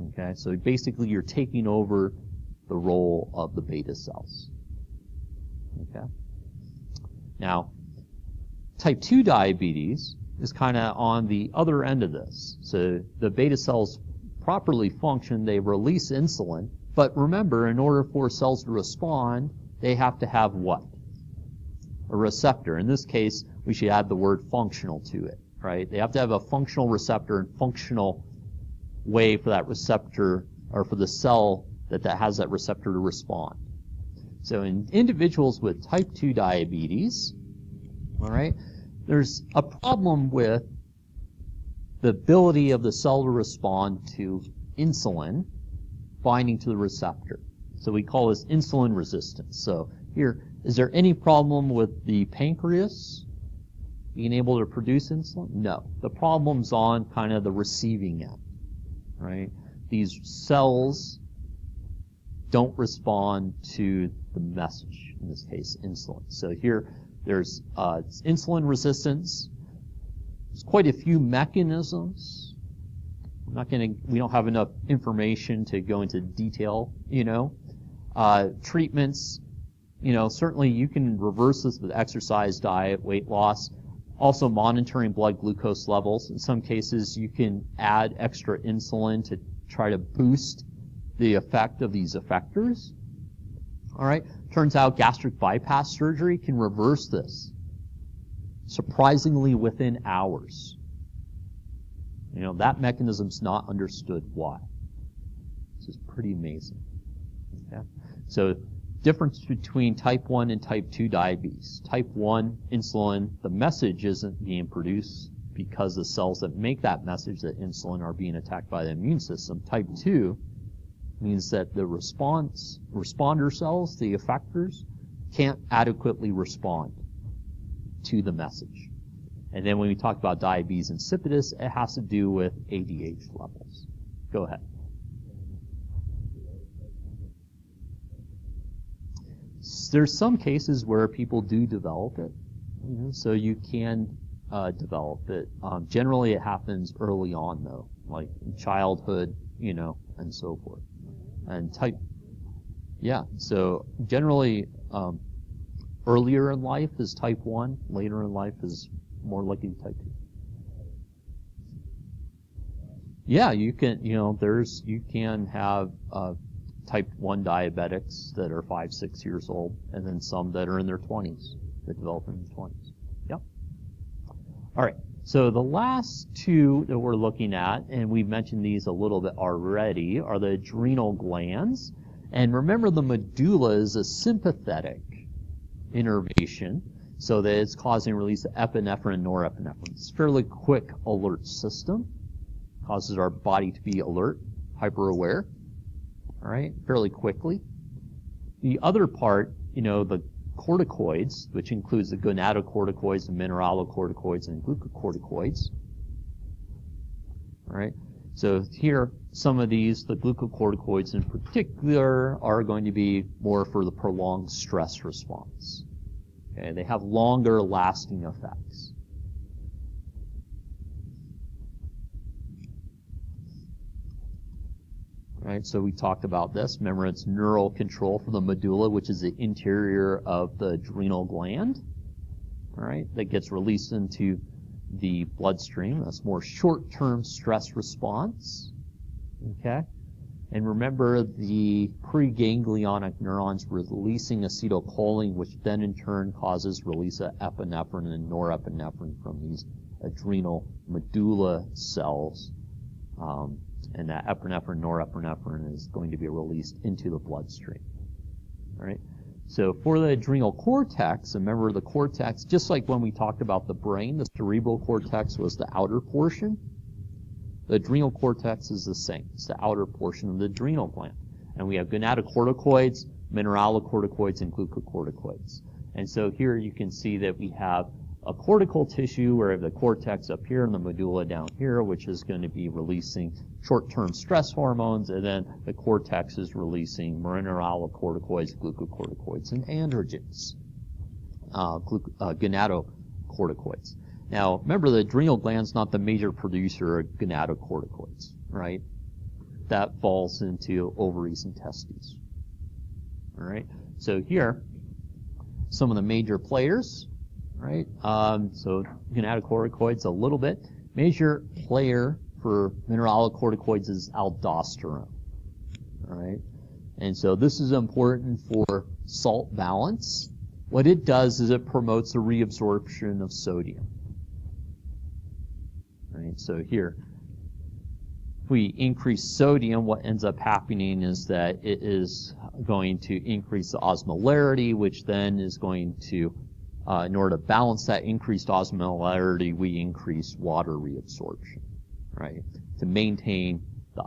Okay, so basically you're taking over the role of the beta cells. Okay. Now, type 2 diabetes is kind of on the other end of this. So the beta cells properly function, they release insulin, but remember, in order for cells to respond, they have to have what? A receptor. In this case, we should add the word functional to it, right? They have to have a functional receptor and functional way for that receptor, or for the cell that has that receptor to respond. So in individuals with type 2 diabetes, all right, there's a problem with the ability of the cell to respond to insulin binding to the receptor. So we call this insulin resistance. So here, is there any problem with the pancreas being able to produce insulin? No. The problem's on kind of the receiving end, right? These cells don't respond to the message, in this case, insulin. So here, there's insulin resistance. There's quite a few mechanisms. We don't have enough information to go into detail, treatments, certainly you can reverse this with exercise, diet, weight loss, also monitoring blood glucose levels. In some cases, you can add extra insulin to try to boost the effect of these effectors. All right. Turns out gastric bypass surgery can reverse this, surprisingly within hours. That mechanism's not understood why. This is pretty amazing. Okay? So difference between type 1 and type 2 diabetes. Type 1 insulin, the message isn't being produced because the cells that make that message, that insulin, are being attacked by the immune system. Type 2 means that the responder cells, the effectors, can't adequately respond to the message. And then when we talk about diabetes insipidus, it has to do with ADH levels. Go ahead. There's some cases where people do develop it, so you can develop it. Generally, it happens early on, though, like in childhood, and so forth. And so generally, earlier in life is type 1, later in life is more likely type 2. Yeah, you can, you can have type 1 diabetics that are 5, 6 years old, and then some that are in their 20s, that develop in their 20s. Yep. All right, so the last two that we're looking at, and we've mentioned these a little bit already, are the adrenal glands. And remember, the medulla is a sympathetic innervation, so that it's causing release of epinephrine and norepinephrine. It's a fairly quick alert system, causes our body to be alert, hyper-aware, all right, fairly quickly. The other part, the corticoids, which includes the gonatocorticoids, the mineralocorticoids, and glucocorticoids, all right. So here, some of these, the glucocorticoids in particular, are going to be more for the prolonged stress response. Okay, they have longer lasting effects. Right, so we talked about this. Remember, it's neural control for the medulla, which is the interior of the adrenal gland. All right, that gets released into the bloodstream. That's more short-term stress response. Okay, and remember, the preganglionic neurons releasing acetylcholine, which then in turn causes release of epinephrine and norepinephrine from these adrenal medulla cells. And that epinephrine, norepinephrine is going to be released into the bloodstream. All right. So for the adrenal cortex, remember the cortex, just like when we talked about the brain, the cerebral cortex was the outer portion. The adrenal cortex is the same. It's the outer portion of the adrenal gland. And we have gonatocorticoids, mineralocorticoids, and glucocorticoids. And so here you can see that we have a cortical tissue where the cortex up here and the medulla down here, which is going to be releasing short-term stress hormones, and then the cortex is releasing mineralocorticoids, glucocorticoids, and androgens, gonatocorticoids. Now, remember, the adrenal gland's not the major producer of gonatocorticoids, right? That falls into ovaries and testes. All right. So here, some of the major players. Right, so gonatocorticoids a little bit. Major player for mineralocorticoids is aldosterone. All right, and so this is important for salt balance. What it does is it promotes the reabsorption of sodium. All right, so here, if we increase sodium, what ends up happening is that it is going to increase the osmolarity, which then is going to in order to balance that increased osmolarity, we increase water reabsorption, right? To maintain the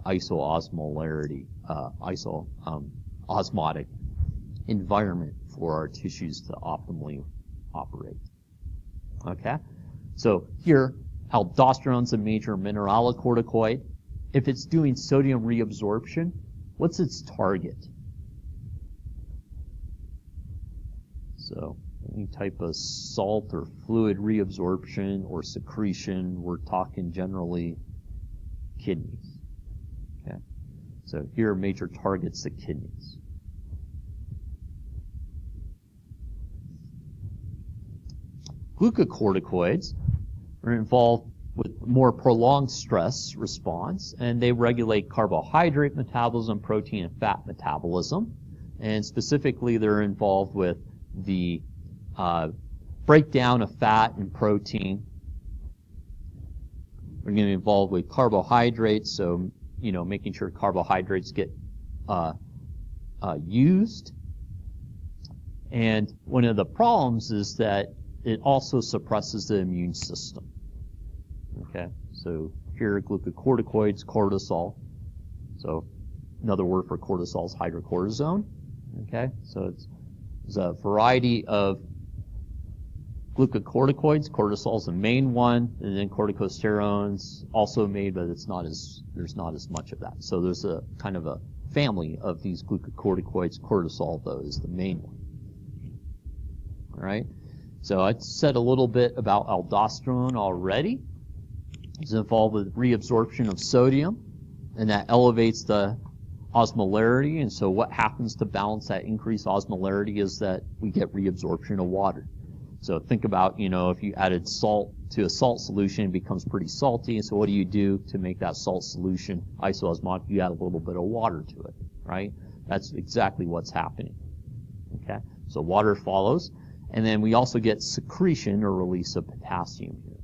osmotic environment for our tissues to optimally operate. Okay? So here, aldosterone's a major mineralocorticoid. If it's doing sodium reabsorption, what's its target? So any type of salt or fluid reabsorption or secretion, we're talking generally kidneys. Okay, so here major targets the kidneys. Glucocorticoids are involved with more prolonged stress response, and they regulate carbohydrate metabolism, protein and fat metabolism, and specifically they're involved with the breakdown of fat and protein. We're going to be involved with carbohydrates, so making sure carbohydrates get used, And one of the problems is that it also suppresses the immune system. Okay, so here glucocorticoids, cortisol. So another word for cortisol is hydrocortisone. Okay, so there's a variety of glucocorticoids. Cortisol is the main one, and then corticosteroids also made, but there's not as much of that. So there's a kind of a family of these glucocorticoids. Cortisol, though, is the main one. All right. So I said a little bit about aldosterone already. It's involved with reabsorption of sodium, and that elevates the osmolarity. And so what happens to balance that increased osmolarity is that we get reabsorption of water. So think about, if you added salt to a salt solution, it becomes pretty salty. And so what do you do to make that salt solution isoosmotic? You add a little bit of water to it, right? That's exactly what's happening. Okay? So water follows. And then we also get secretion or release of potassium here.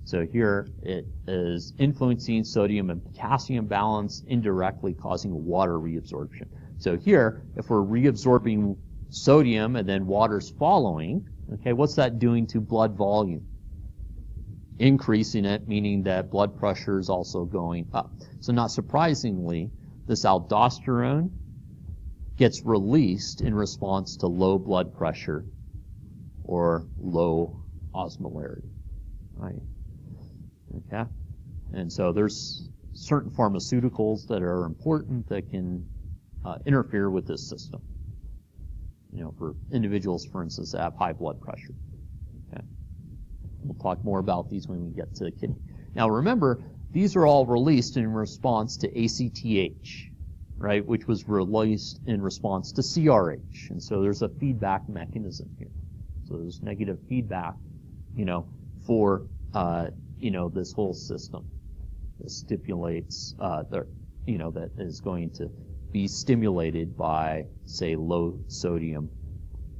So here it is influencing sodium and potassium balance, indirectly causing water reabsorption. So here, if we're reabsorbing sodium and then water's following, okay, what's that doing to blood volume? Increasing it, meaning that blood pressure is also going up. So not surprisingly, this aldosterone gets released in response to low blood pressure or low osmolarity, right? Okay? And so there's certain pharmaceuticals that are important that can interfere with this system. For individuals, for instance, that have high blood pressure. Okay? We'll talk more about these when we get to the kidney. Now remember, these are all released in response to ACTH, right, which was released in response to CRH. And so there's a feedback mechanism here. So there's negative feedback, for, this whole system that stimulates, that is going to be stimulated by, say, low sodium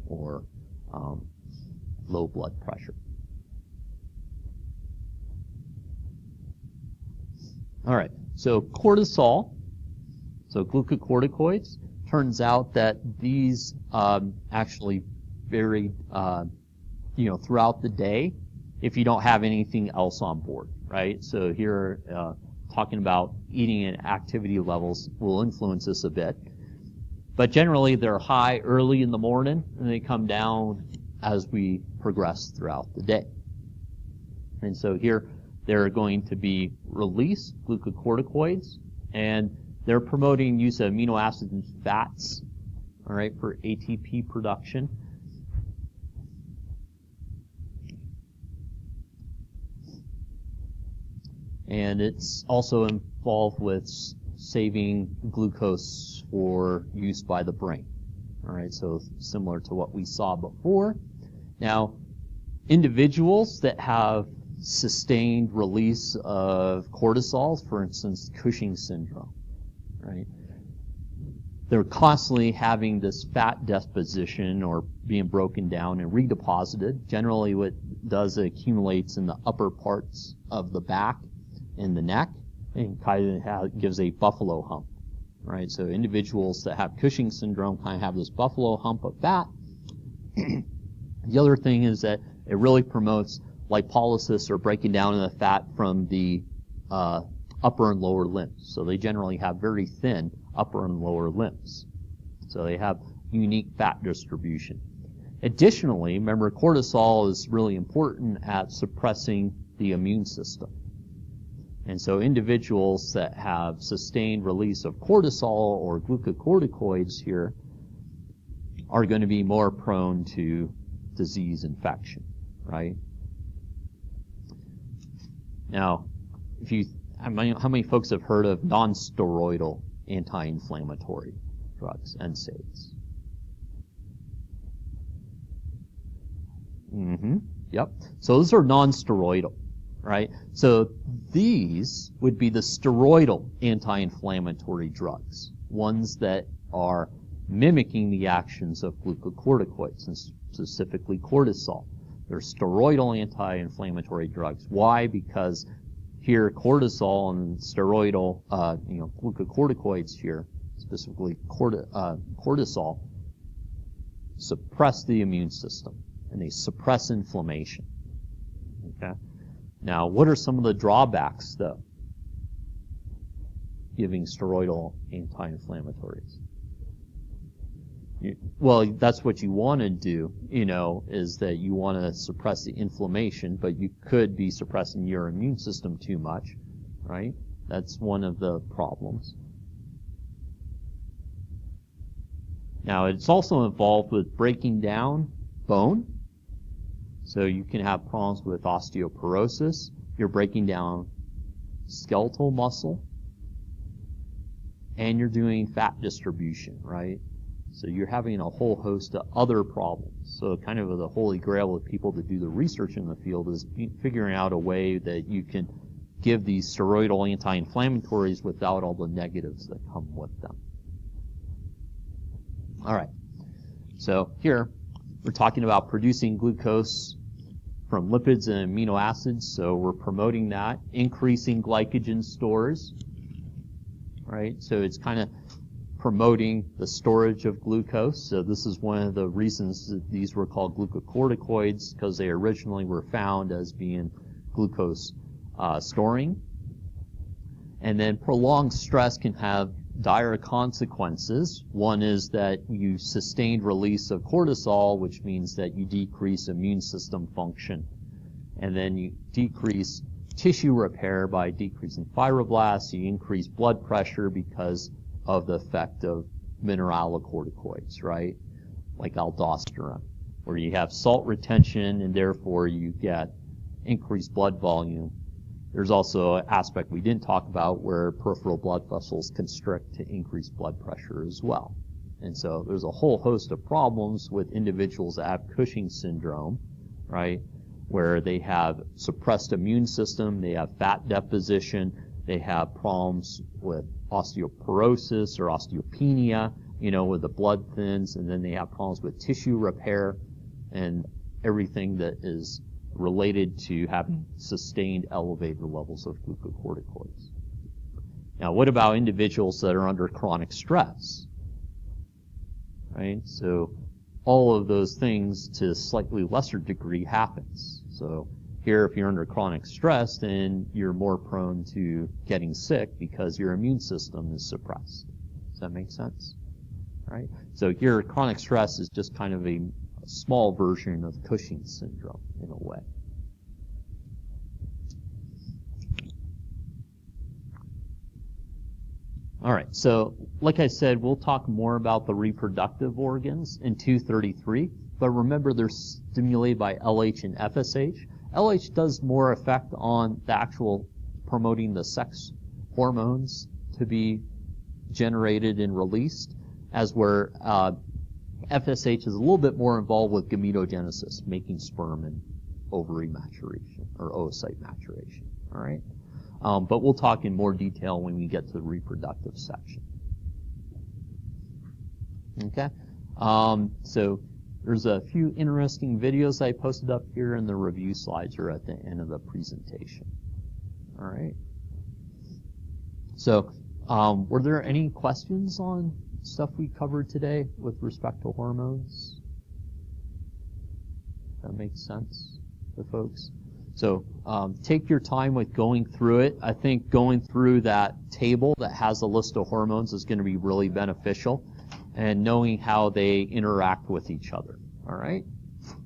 or low blood pressure. All right, so cortisol, so glucocorticoids, turns out that these actually vary, throughout the day if you don't have anything else on board, right? So here, talking about eating and activity levels will influence this a bit. But generally, they're high early in the morning, and they come down as we progress throughout the day. And so here, they're going to be released, glucocorticoids, and they're promoting use of amino acids and fats, all right, for ATP production. And it's also involved with saving glucose for use by the brain. All right, so similar to what we saw before. Now, individuals that have sustained release of cortisol, for instance, Cushing's syndrome, right? They're constantly having this fat deposition or being broken down and redeposited. Generally, what it does, it accumulates in the upper parts of the back and the neck, and kind of gives a buffalo hump, right? So individuals that have Cushing's syndrome kind of have this buffalo hump of fat. The other thing is that it really promotes lipolysis or breaking down of the fat from the upper and lower limbs. So they generally have very thin upper and lower limbs. So they have unique fat distribution. Additionally, remember, cortisol is really important at suppressing the immune system. And so individuals that have sustained release of cortisol or glucocorticoids here are going to be more prone to disease infection, right? Now, how many folks have heard of non-steroidal anti-inflammatory drugs, NSAIDs? Yep. So those are non-steroidal, right? So these would be the steroidal anti-inflammatory drugs, ones that are mimicking the actions of glucocorticoids, and specifically cortisol. They're steroidal anti-inflammatory drugs. Why? Because here cortisol and steroidal, glucocorticoids here, specifically cortisol, suppress the immune system, and they suppress inflammation. Okay? Now, what are some of the drawbacks, though, giving steroidal anti-inflammatories? Well, that's what you want to do, is that you want to suppress the inflammation, but you could be suppressing your immune system too much, right? That's one of the problems. Now, it's also involved with breaking down bone. So you can have problems with osteoporosis. You're breaking down skeletal muscle. And you're doing fat distribution, right? So you're having a whole host of other problems. So kind of the holy grail of people that do the research in the field is figuring out a way that you can give these steroidal anti-inflammatories without all the negatives that come with them. All right. So here we're talking about producing glucose from lipids and amino acids. So we're promoting that, increasing glycogen stores, right? So it's kind of promoting the storage of glucose. So this is one of the reasons that these were called glucocorticoids, because they originally were found as being glucose storing. And then prolonged stress can have dire consequences. One is that you sustained release of cortisol, which means that you decrease immune system function. And then you decrease tissue repair by decreasing fibroblasts. You increase blood pressure because of the effect of mineralocorticoids, right? Like aldosterone, where you have salt retention and therefore you get increased blood volume. There's also an aspect we didn't talk about where peripheral blood vessels constrict to increase blood pressure as well. And so there's a whole host of problems with individuals that have Cushing's syndrome, right? Where they have suppressed immune system, they have fat deposition, they have problems with osteoporosis or osteopenia, where the blood thins, and then they have problems with tissue repair and everything that is related to having sustained elevated levels of glucocorticoids. Now, what about individuals that are under chronic stress? Right? So all of those things to a slightly lesser degree happens. So here, if you're under chronic stress, then you're more prone to getting sick because your immune system is suppressed. Does that make sense? Right? So here, chronic stress is just kind of a small version of Cushing's syndrome in a way. All right, so like I said, we'll talk more about the reproductive organs in 233, but remember they're stimulated by LH and FSH. LH does more effect on the actual promoting the sex hormones to be generated and released, as where FSH is a little bit more involved with gametogenesis, making sperm and ovary maturation, or oocyte maturation, all right? But we'll talk in more detail when we get to the reproductive section. Okay? So there's a few interesting videos I posted up here, and the review slides are at the end of the presentation. All right? So were there any questions on stuff we covered today with respect to hormones? That makes sense to folks? So take your time with going through it. I think going through that table that has a list of hormones is going to be really beneficial, and knowing how they interact with each other. All right?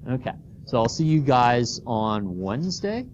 Okay. So I'll see you guys on Wednesday.